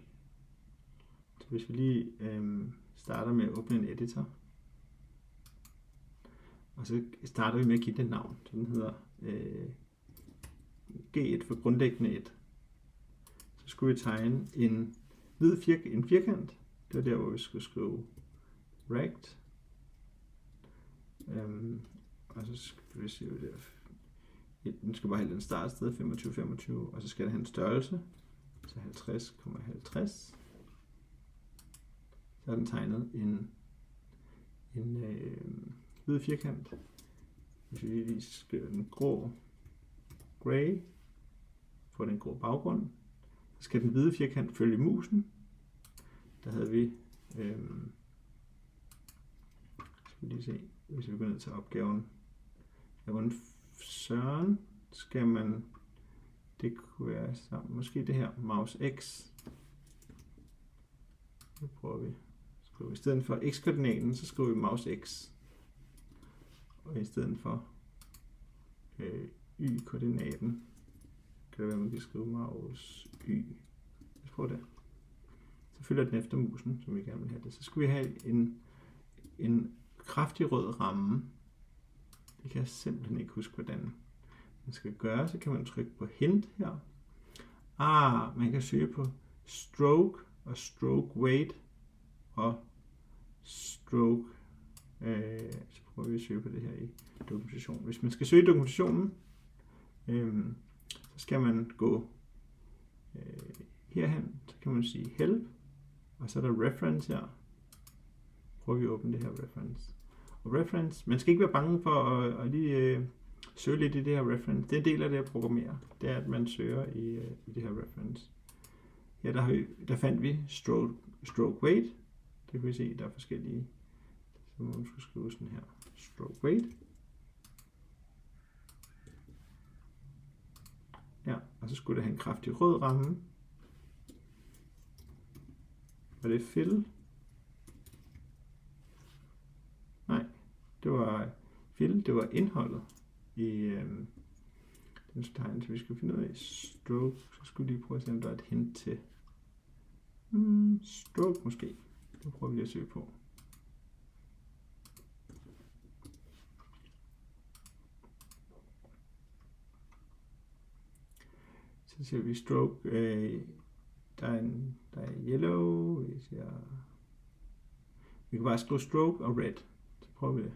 Så hvis vi lige starter med at åbne en editor. Og så starter vi med at give den navn. Så den hedder G1 for grundlæggende 1. Så skulle vi tegne en firkant. Det var der, hvor vi skulle skrive rect. Og så skal vi se, den skal bare have den startsted 25-25, og så skal der have en størrelse, så 50,50. Så har den tegnet en hvid firkant. Hvis vi lige skriver den grå, gray, får den grå baggrund, så skal den hvide firkant følge musen. Der havde vi, skal vi lige se, hvis vi går ned til opgaven, hvordan søren skal man, det kunne være sammen, måske det her, mouse x. Nu prøver vi. I stedet for x-koordinaten, så skriver vi mouse x. Og i stedet for y-koordinaten, kan det være, at man kan skrive mouse y. Lad os prøve det. Så følger den efter musen, som vi gerne vil have det. Så skal vi have en kraftig rød ramme. Det kan jeg simpelthen ikke huske, hvordan man skal gøre. Så kan man trykke på hint her. Man kan søge på stroke og stroke weight og stroke. Så prøver vi at søge på det her i dokumentation. Hvis man skal søge dokumentationen, så skal man gå herhen. Så kan man sige help, og så er der reference her. Prøver vi at åbne det her reference. Og reference, man skal ikke være bange for at lige søge lidt i det her reference. Det er en del af det at programmere. Det er, at man søger i det her reference. Her der fandt vi stroke weight. Det kan vi se, der er forskellige. Så må man skulle skrive sådan her. Stroke weight. Ja, og så skulle det have en kraftig rød ramme. Var det fill? Nej, det var fill, det var indholdet i den tegn, så vi skal finde ud af stroke. Så skulle vi lige prøve at se, om der er et hint til stroke måske. Det prøver vi lige at søge på. Så ser vi stroke, der er yellow, vi kan bare skrive stroke og red, så prøver vi det.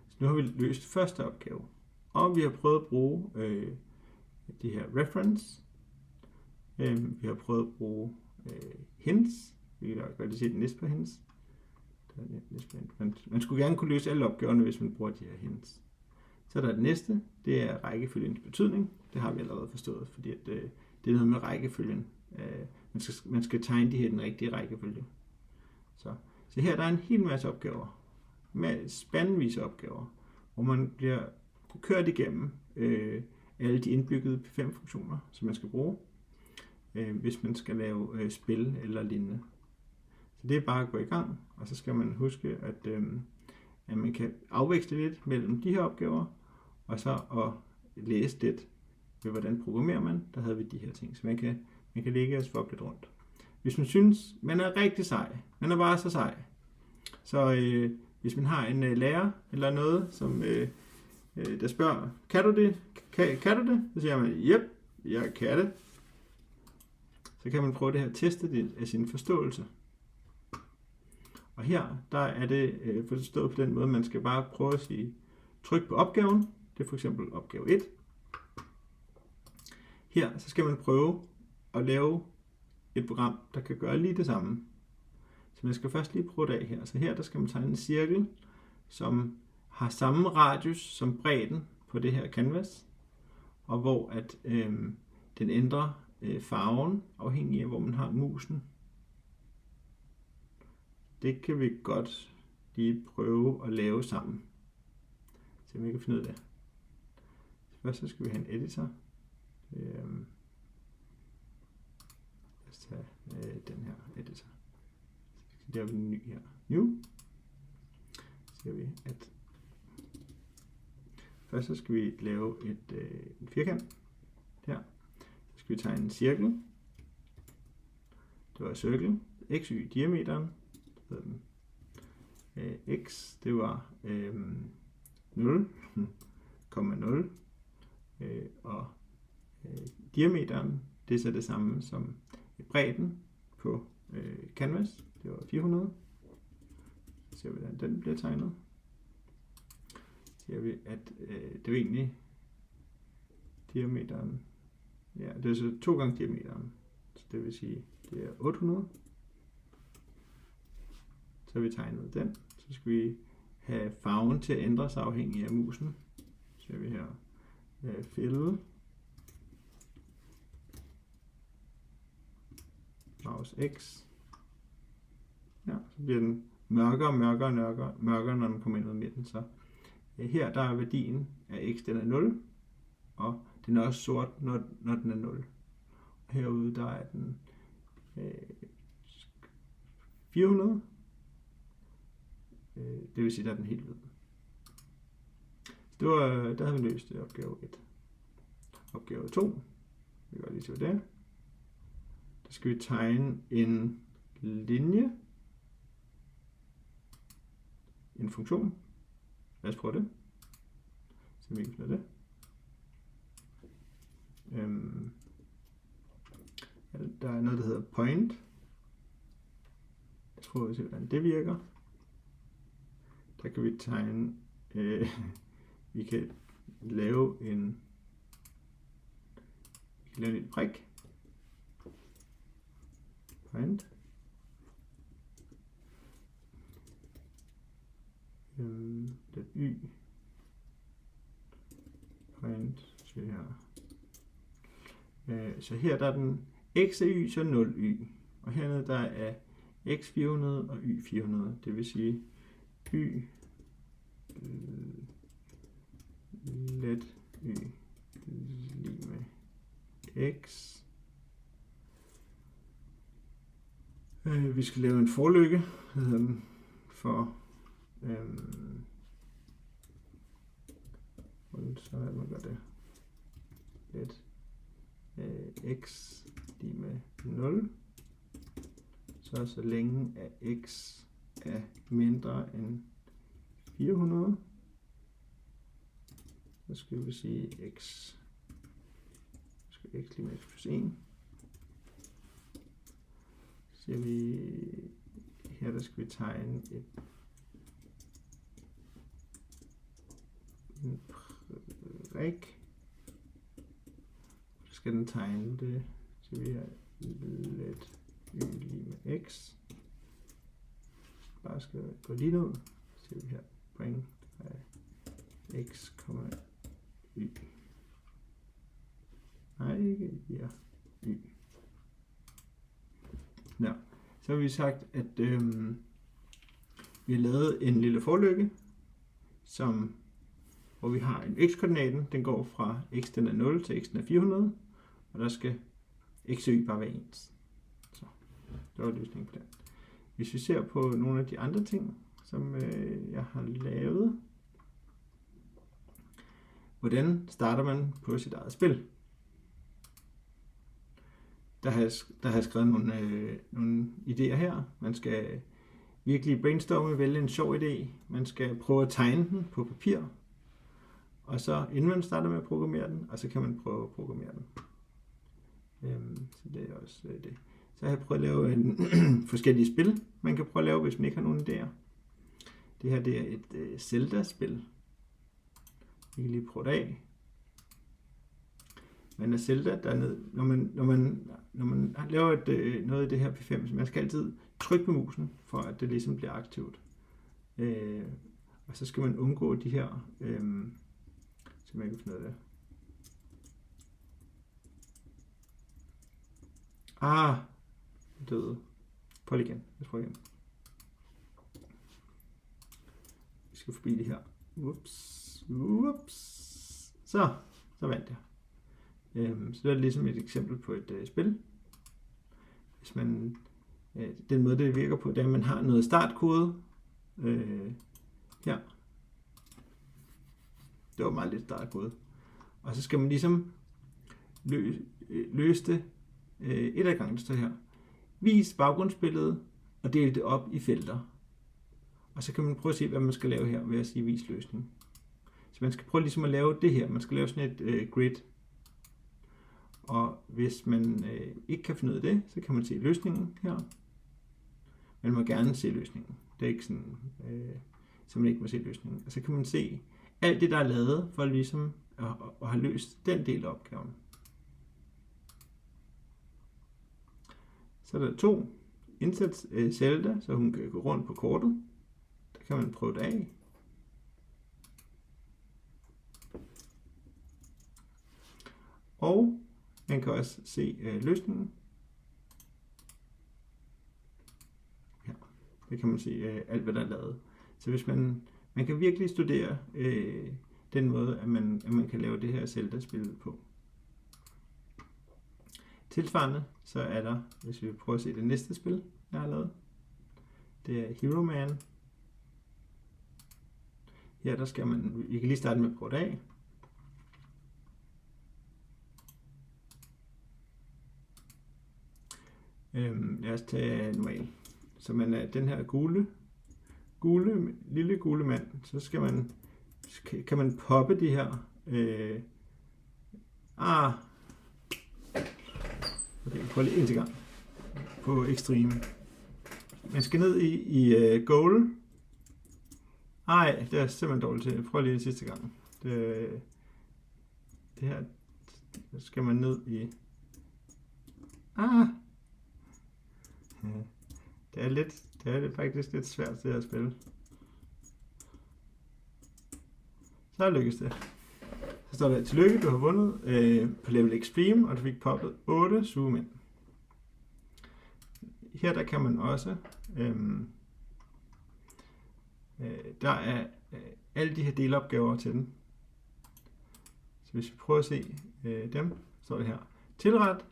Så nu har vi løst første opgave, og vi har prøvet at bruge det her reference, vi har prøvet at bruge hints, vi kan godt lige se den næste på hints. Man skulle gerne kunne løse alle opgaverne, hvis man bruger de her hints. Så er der det næste, det er rækkefølgens betydning. Det har vi allerede forstået, fordi at, det er noget med rækkefølgen. Man skal tegne de her i den rigtige rækkefølge. Så her der er en hel masse opgaver, med spandvise opgaver, hvor man bliver kørt igennem alle de indbyggede P5-funktioner, som man skal bruge, hvis man skal lave spil eller lignende. Så det er bare at gå i gang, og så skal man huske, at man kan afveksle lidt mellem de her opgaver, og så at læse lidt ved, hvordan programmerer man. Der havde vi de her ting, så man kan ligge og swappe lidt rundt. Hvis man synes, man er rigtig sej, man er bare så sej, så hvis man har en lærer eller noget, som der spørger, kan du det? Kan du det? Så siger man, yep, jeg kan det. Så kan man prøve det her teste af sin forståelse. Og her, der er det forstået på den måde, man skal bare prøve at sige, tryk på opgaven. Det er for eksempel opgave 1. Her, så skal man prøve at lave et program, der kan gøre lige det samme. Så man skal først lige prøve det af her. Så her, der skal man tegne en cirkel, som har samme radius som bredden på det her canvas, og hvor at den ændrer farven, afhængig af, hvor man har musen. Det kan vi godt lige prøve at lave sammen, så vi kan finde ud af det. Først så skal vi have en editor. Lad os tage den her editor. Så der er vi en ny her. New. Så ser vi, at først så skal vi lave en firkant. Der. Så skal vi tegne en cirkel. Det var cirkel. X, y, diameteren. X, det var 0,0, og diameteren, det er så det samme som bredden på canvas, det var 400. Så ser vi, hvordan den bliver tegnet. Så ser vi, at det er egentlig diameteren, Ja, det er så 2 gange diameteren. Så det vil sige, det er 800. Så har vi tegnet den. Så skal vi have farven til at ændre sig afhængig af musen. Så ser vi her fill. Mouse X. Ja, så bliver den mørkere, når den kommer ind ud af midten. Så her der er værdien af x, den er 0, og den er også sort, når den er 0. Og herude der er den 400. Det vil sige, der er den helt hvid. Så der havde vi løst opgave 1. Opgave 2. Vi går lige til det. Der skal vi tegne en linje. En funktion. Lad os prøve det. Så vi kan finde det. Der er noget, der hedder point. Jeg tror, vi ser, hvordan det virker. Der kan vi tegne, vi kan lave en lille prik. Point. Den y. Point. Så her. Så her der er den x er y, så 0 y. Og hernede der er x 400 og y 400. Det vil sige y let y lige med x. Vi skal lave en forlykke for så er man gør det let x lige med 0, så længe at x er mindre end 400, så skal vi sige x lige med x plus 1. Så siger vi her, der skal vi tegne en prik. Så skal den tegne det, så vi har let y lige med x. Bare skal gå lige ned, så siger vi her point af x, y. Nej, ikke her, y. Ja, så har vi sagt, at vi har lavet en lille forlykke, hvor vi har en x-koordinaten, den går fra x den er 0 til x den er 400, og der skal x og y bare være ens. Så det var løsningen på den. Hvis vi ser på nogle af de andre ting, som jeg har lavet, hvordan starter man på sit eget spil? Der har jeg skrevet nogle idéer her. Man skal virkelig brainstorme, vælge en sjov idé. Man skal prøve at tegne den på papir. Og så inden man starter med at programmere den, og så kan man prøve at programmere den. Så det er også det. Så har jeg prøvet at lave forskellige spil, man kan prøve at lave, hvis man ikke har nogen idéer. Det her det er et Zelda-spil. Vi kan lige prøve det af. Men af Zelda, når man laver noget af det her P5, så man skal altid trykke på musen, for at det ligesom bliver aktivt. Og så skal man undgå de her, så man kan finde ud af det. Døde. Prøv igen. Igen. Vi skal forbi det her. Ups. Så vandt jeg. Så det er ligesom et eksempel på et spil. Hvis man, den måde det virker på, det er, at man har noget startkode her. Det var meget lidt startkode. Og så skal man ligesom løse det et af gangen, står her. Vis baggrundsbilledet og del det op i felter. Og så kan man prøve at se, hvad man skal lave her ved at sige vis løsning. Så man skal prøve ligesom at lave det her. Man skal lave sådan et grid. Og hvis man ikke kan finde ud af det, så kan man se løsningen her. Man må gerne se løsningen. Det er ikke sådan, så man ikke må se løsningen. Og så kan man se alt det, der er lavet for ligesom at have løst den del af opgaven. Så er der 2. Indsæt Zelda, så hun kan gå rundt på kortet. Der kan man prøve det af. Og man kan også se løsningen. Ja, det kan man se alt, hvad der er lavet. Så hvis man kan virkelig studere den måde, at man kan lave det her Zelda-spil på. Tilsvarende, så er der, hvis vi prøver at se det næste spil, jeg har lavet. Det er Hero Man. Her der skal man, vi kan lige starte med at prøve det af. Lad os tage normal. Så man er den her lille gule mand, så kan man poppe de her. Okay, prøv lige en til gang på Extreme. Man skal ned i goal. Ej, det er simpelthen dårligt til. Prøv lige sidste gang. Det her skal man ned i. Det er faktisk lidt svært det her spil. Så lykkes det. Så står der, tillykke, du har vundet på level Extreme, og du fik poppet 8 zoom ind. Her der kan man også, der er alle de her delopgaver til den. Så hvis vi prøver at se dem, så står det her. Tilret,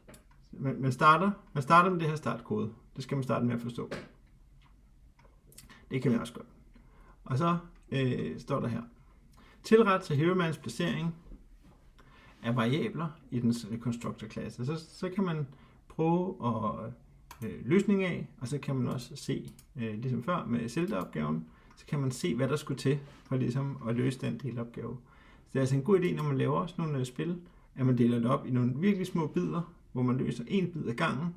man starter med det her startkode. Det skal man starte med at forstå. Det kan man også godt. Og så står der her. Tilret til Hero Mans placering af variabler i dens constructor-klasse. Så kan man prøve at løsning af, og så kan man også se, ligesom før med Zelda-opgaven, så kan man se, hvad der skulle til for ligesom at løse den delopgave. Så det er altså en god idé, når man laver sådan nogle spil, at man deler det op i nogle virkelig små bidder, hvor man løser en bid ad gangen,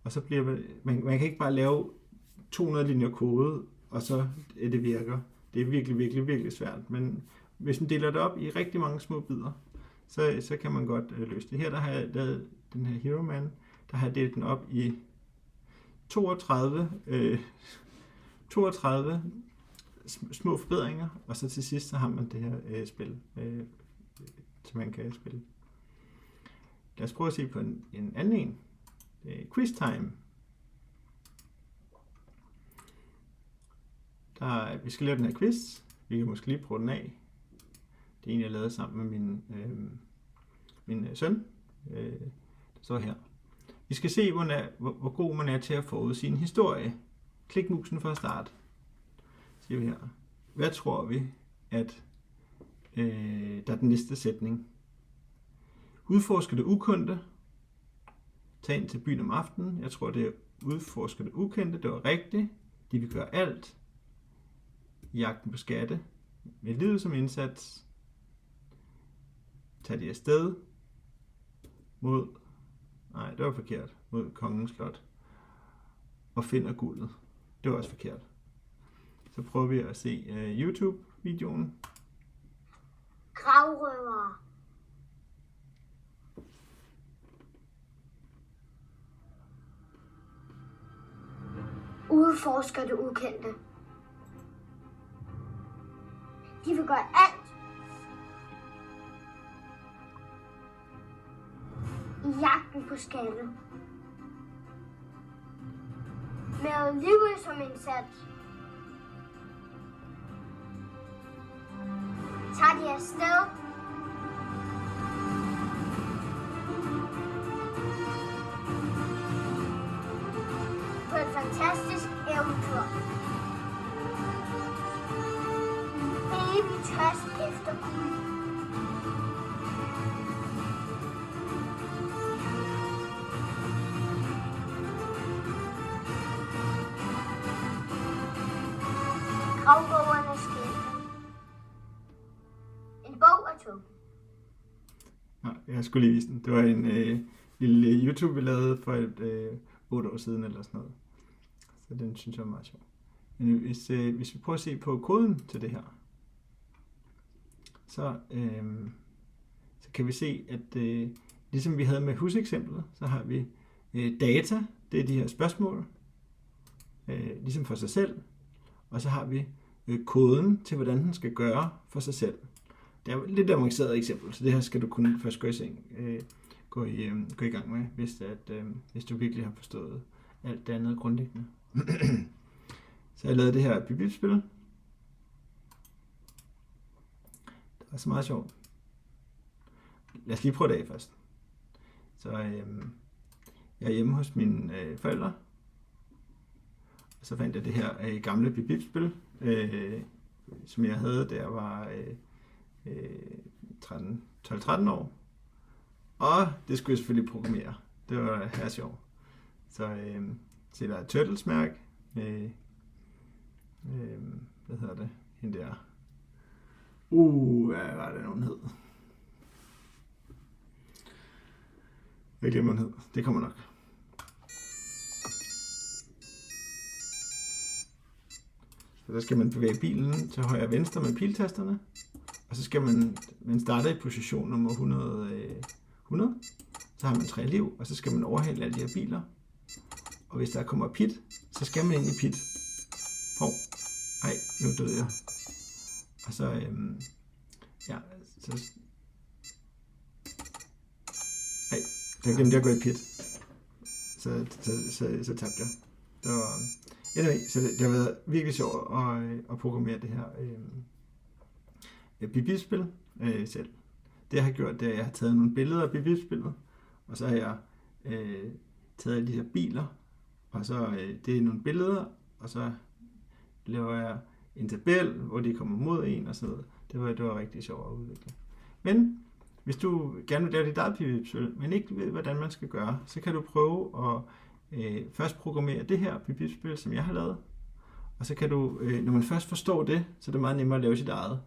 og så bliver man kan ikke bare lave 200 linjer kode, og så det virker. Det er virkelig, virkelig, virkelig svært. Men hvis man deler det op i rigtig mange små bidder, så kan man godt løse det. Her der har jeg lavet den her Hero Man, der har jeg delt den op i 32 små forbedringer, og så til sidst så har man det her spil, som man kan spille. Lad os prøve at se på en anden en. Quiz Time. Vi skal lave den her quiz. Vi kan måske lige prøve den af. Det er en, jeg lavede sammen med min søn. Det står her. Vi skal se, hvor god man er til at forudsige en historie. Klik musen for at starte. Siger vi her. Hvad tror vi, at der er den næste sætning? Udforsker det ukendte. Tag ind til byen om aftenen. Jeg tror, det er udforsker det ukendte. Det var rigtigt. De vil gøre alt. Jagten på skatte. Med livet som indsats. Tag de afsted. Mod... Nej, det var forkert. Mod kongens slot. Og finder guldet. Det var også forkert. Så prøver vi at se YouTube-videoen. Gravrøver. Udforsker det ukendte. De vil gøre alt. I jagten på skatte. Med livet som indsats. Tager de afsted. På et fantastisk eventyr. Evig tørst efter guld. Gravrøvernes skæbne. En bog af to. Jeg skulle lige vise den. Det var en lille YouTube, vi lavede for 8 år siden eller sådan noget. Så den synes jeg er meget sjov. Men hvis vi prøver at se på koden til det her, så kan vi se, at ligesom vi havde med huseksemplet, så har vi data, det er de her spørgsmål, ligesom for sig selv, og så har vi koden til, hvordan den skal gøre for sig selv. Det er et lidt avanceret eksempel, så det her skal du kun først gå i gang med, hvis du virkelig har forstået alt det andet grundlæggende. Så jeg har lavet det her bip-bip-spil. Det var så meget sjovt. Lad os lige prøve det af først. Så jeg er hjemme hos mine forældre. Og så fandt jeg det her gamle bip-bip-spil, som jeg havde, da jeg var 12-13 år. Og det skulle jeg selvfølgelig programmere. Det var her sjovt. Så der er et Turtles-mærke. Hvad hedder det? Hende der. Hvad var det, nogen hed? Jeg glemmer, den hed. Det kommer nok. Så der skal man bevæge bilen til højre og venstre med piltasterne. Og så skal man starte i position nummer 100. Så har man 3 liv, og så skal man overhale alle de her biler. Og hvis der kommer pit, så skal man ind i pit. Nu døde jeg. Og så, der glemte jeg at gå i pit. Så tabte jeg. Det var, så det har været virkelig sjovt at programmere det her bip-bip-spil selv. Det jeg har gjort, det er, at jeg har taget nogle billeder af bip-bip-spillet, og så har jeg taget alle de her biler, og så det er nogle billeder, og så laver jeg en tabel, hvor de kommer mod en og sådan noget. Det var rigtig sjovt at udvikle. Men hvis du gerne vil lave dit eget bip-bip-spil, men ikke ved, hvordan man skal gøre, så kan du prøve at først programmere det her bip-bip-spil, som jeg har lavet. Og så kan du, når man først forstår det, så er det meget nemmere at lave sit eget.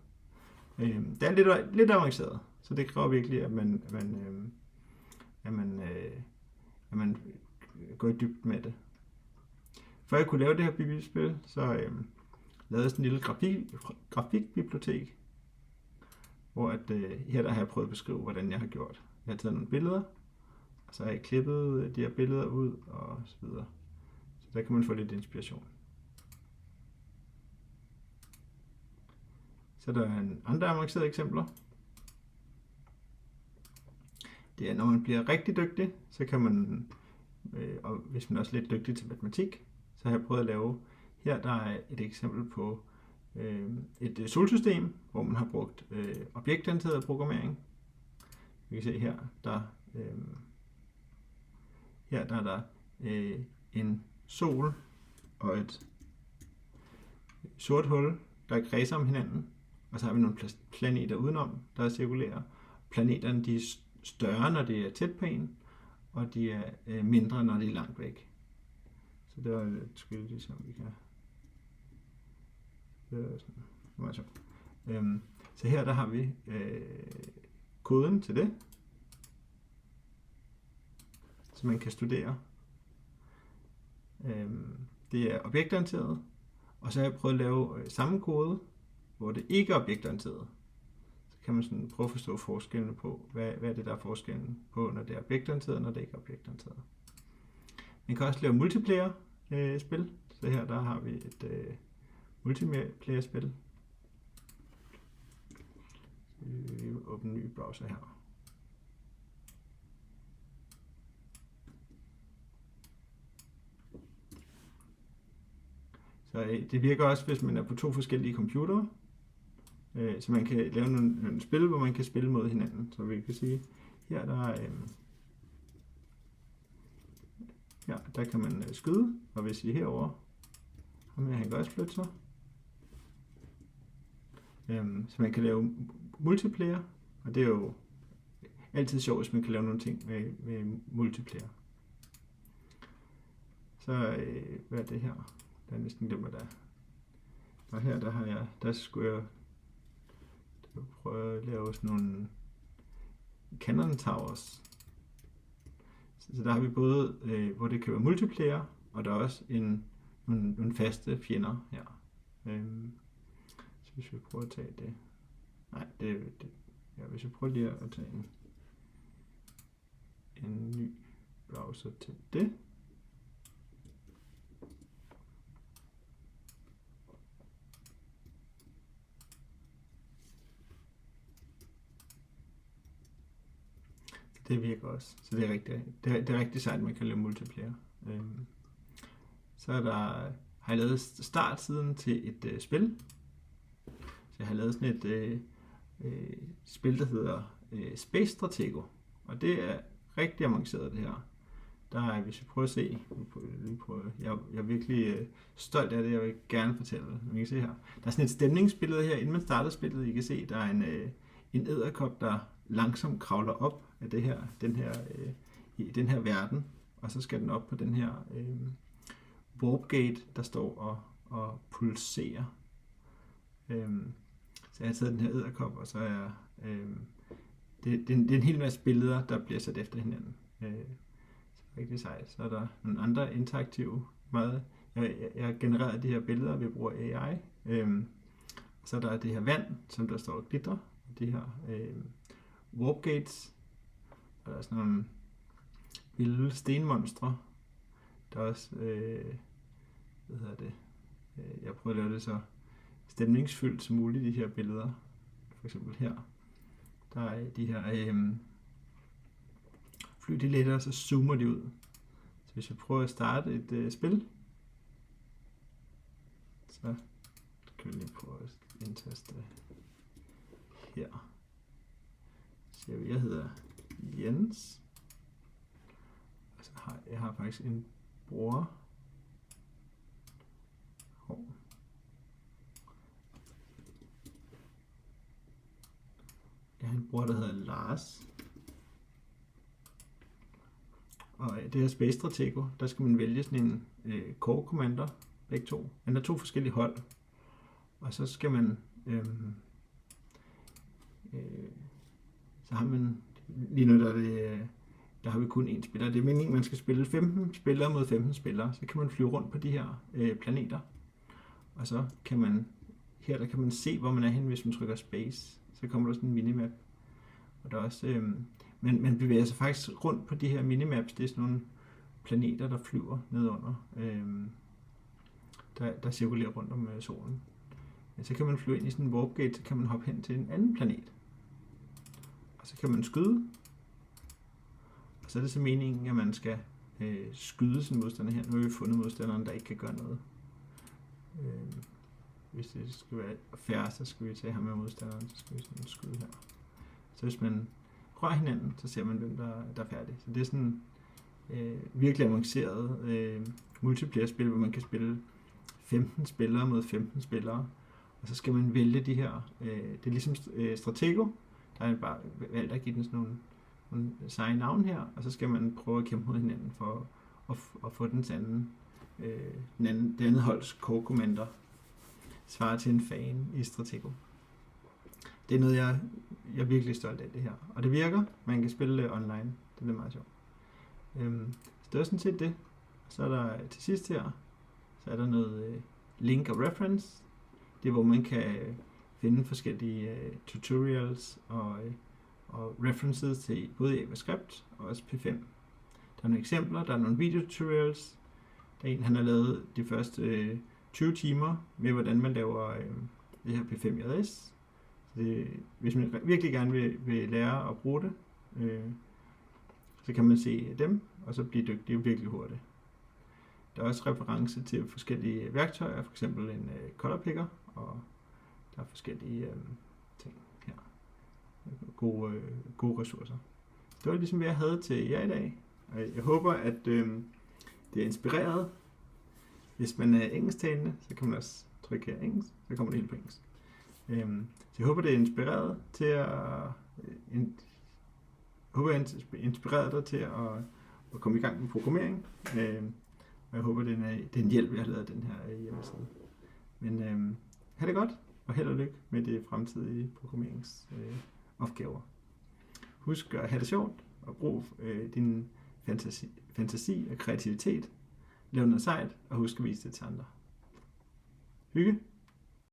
Det er lidt avanceret, så det kræver virkelig, at man går i dybden med det. For at kunne lave det her bip-bip-spil, så lavede jeg sådan en lille grafikbibliotek, hvor her der har jeg prøvet at beskrive, hvordan jeg har gjort. Jeg har taget nogle billeder, og så har jeg klippet de her billeder ud, og så videre. Så der kan man få lidt inspiration. Så der er andre avancerede eksempler. Det er, når man bliver rigtig dygtig, så kan man, og hvis man er også lidt dygtig til matematik, så har jeg prøvet at lave, her der er et eksempel på et solsystem, hvor man har brugt objektorienteret programmering. Vi kan se her, der er der en sol og et sort hul, der kredser om hinanden. Og så har vi nogle planeter udenom, der er cirkulære. Planeterne de er større, når de er tæt på en, og de er mindre, når de er langt væk. Så det var lidt skyldigt, som vi kan. Det er sådan. Så her der har vi koden til det, så man kan studere. Det er objektorienteret, og så har jeg prøvet at lave samme kode, hvor det ikke er objektorienteret. Så kan man sådan prøve at forstå forskellen på, hvad er det, der er forskellen på, når det er objektorienteret, og når det ikke er objektorienteret. Man kan også lave multiplayer-spil. Så her der har vi et multiplayer-spil. Vi åbner en ny browser her. Så det virker også, hvis man er på 2 forskellige computere. Så man kan lave nogle spil, hvor man kan spille mod hinanden. Så vi kan sige, her der kan man skyde, og hvis I herovre, han kan også flytte sig. Så man kan lave multiplayer, og det er jo altid sjovt, hvis man kan lave nogle ting med multiplayer. Så hvad er det her? Der er næsten glemt, hvad der er. Og her, der skulle jeg prøve at lave sådan nogle cannon towers. Så der har vi både, hvor det kan være multiplayer, og der er også nogle faste fjender her. Så hvis vi prøver at tage det. Nej, hvis vi prøver lige at tage en ny browser til det. Det virker også. Så det er rigtig sejt, at man kan lave multiplayer. Så har jeg lavet startsiden til et spil. Så jeg har lavet sådan et spil, der hedder Space Stratego. Og det er rigtig avanceret, det her. Hvis vi prøver at se, jeg er virkelig stolt af det, jeg vil gerne fortælle. Man kan se her. Der er sådan et stemningsbillede her, inden man starter spillet. I kan se, der er en edderkop, der langsomt kravler op af i den her verden. Og så skal den op på den her warpgate, der står og pulserer. Så jeg har taget den her edderkop, og så er det er en hel masse billeder, der bliver sat efter hinanden. Rigtig sejt. Så er der nogle andre interaktive meget. Jeg genererer de her billeder ved brug af AI. Så er der det her vand, som der står og glitrer. De her warpgates. Og der er sådan nogle vilde stenmonstre. Der er også, jeg prøver at lave det så stemningsfyldt som muligt, de her billeder. For eksempel her. Der er de her fly, de letter, og så zoomer de ud. Så hvis jeg prøver at starte et spil, så kan vi lige prøve at indtaste her. Så jeg hedder Jens. Og så jeg har faktisk en bror. Jeg har en bror, der hedder Lars. Og det her Space Stratego, der skal man vælge sådan en core commander, begge to. Man har 2 forskellige hold. Og så skal man så har man lige nu der har vi kun 1 spiller. Det er meningen, man skal spille 15 spillere mod 15 spillere. Så kan man flyve rundt på de her planeter. Og så kan man der kan man se, hvor man er henne, hvis man trykker space. Så kommer der sådan en minimap. Og der er også man bevæger sig faktisk rundt på de her minimaps. Det er sådan nogle planeter, der flyver nedunder. Der cirkulerer rundt om solen. Men så kan man flyve ind i sådan en warpgate, så kan man hoppe hen til en anden planet. Og så kan man skyde. Og så er det så meningen, at man skal skyde sin modstander her. Nu har vi fundet modstanderen, der ikke kan gøre noget. Hvis det skal være fair, så skal vi tage ham med modstanderen, så skal vi sådan skyde her. Så hvis man rører hinanden, så ser man, hvem der er færdig. Så det er sådan virkelig avanceret multiplayer-spil, hvor man kan spille 15 spillere mod 15 spillere. Og så skal man vælge de her. Det er ligesom Stratego. Der er bare valgt at give den sådan nogle seje navn her, og så skal man prøve at kæmpe mod hinanden for at få det andet holds core commander svarer til en fan i Stratego. Det er noget, jeg er virkelig stolt af det her. Og det virker. Man kan spille online. Det er meget sjovt. Så det er sådan set det. Så er der til sidst her, så er der noget link og reference. Det er, hvor man kan finde forskellige tutorials og references til både JavaScript og også P5. Der er nogle eksempler, der er nogle videotutorials. Der er en, han har lavet de første 20 timer med, hvordan man laver det her P5JS. Hvis man virkelig gerne vil lære at bruge det, så kan man se dem, og så blive dygtig virkelig hurtigt. Der er også reference til forskellige værktøjer, for eksempel en color picker, og der er forskellige ting her. Gode ressourcer. Det var ligesom, hvad jeg havde til jer i dag. Og jeg håber, at det er inspireret. Hvis man er engelsktalende, så kan man også trykke her engelsk, så kommer det helt på engelsk. Så jeg håber, det er inspireret til dig til at komme i gang med programmering. Og jeg håber, det er en hjælp, jeg har lavet den her hjemmeside. Men ha' det godt, og held og lykke med det fremtidige programmeringsopgaver. Husk at have det sjovt, og brug din fantasi og kreativitet. Lav noget sejt, og husk at vise det til andre. Hygge!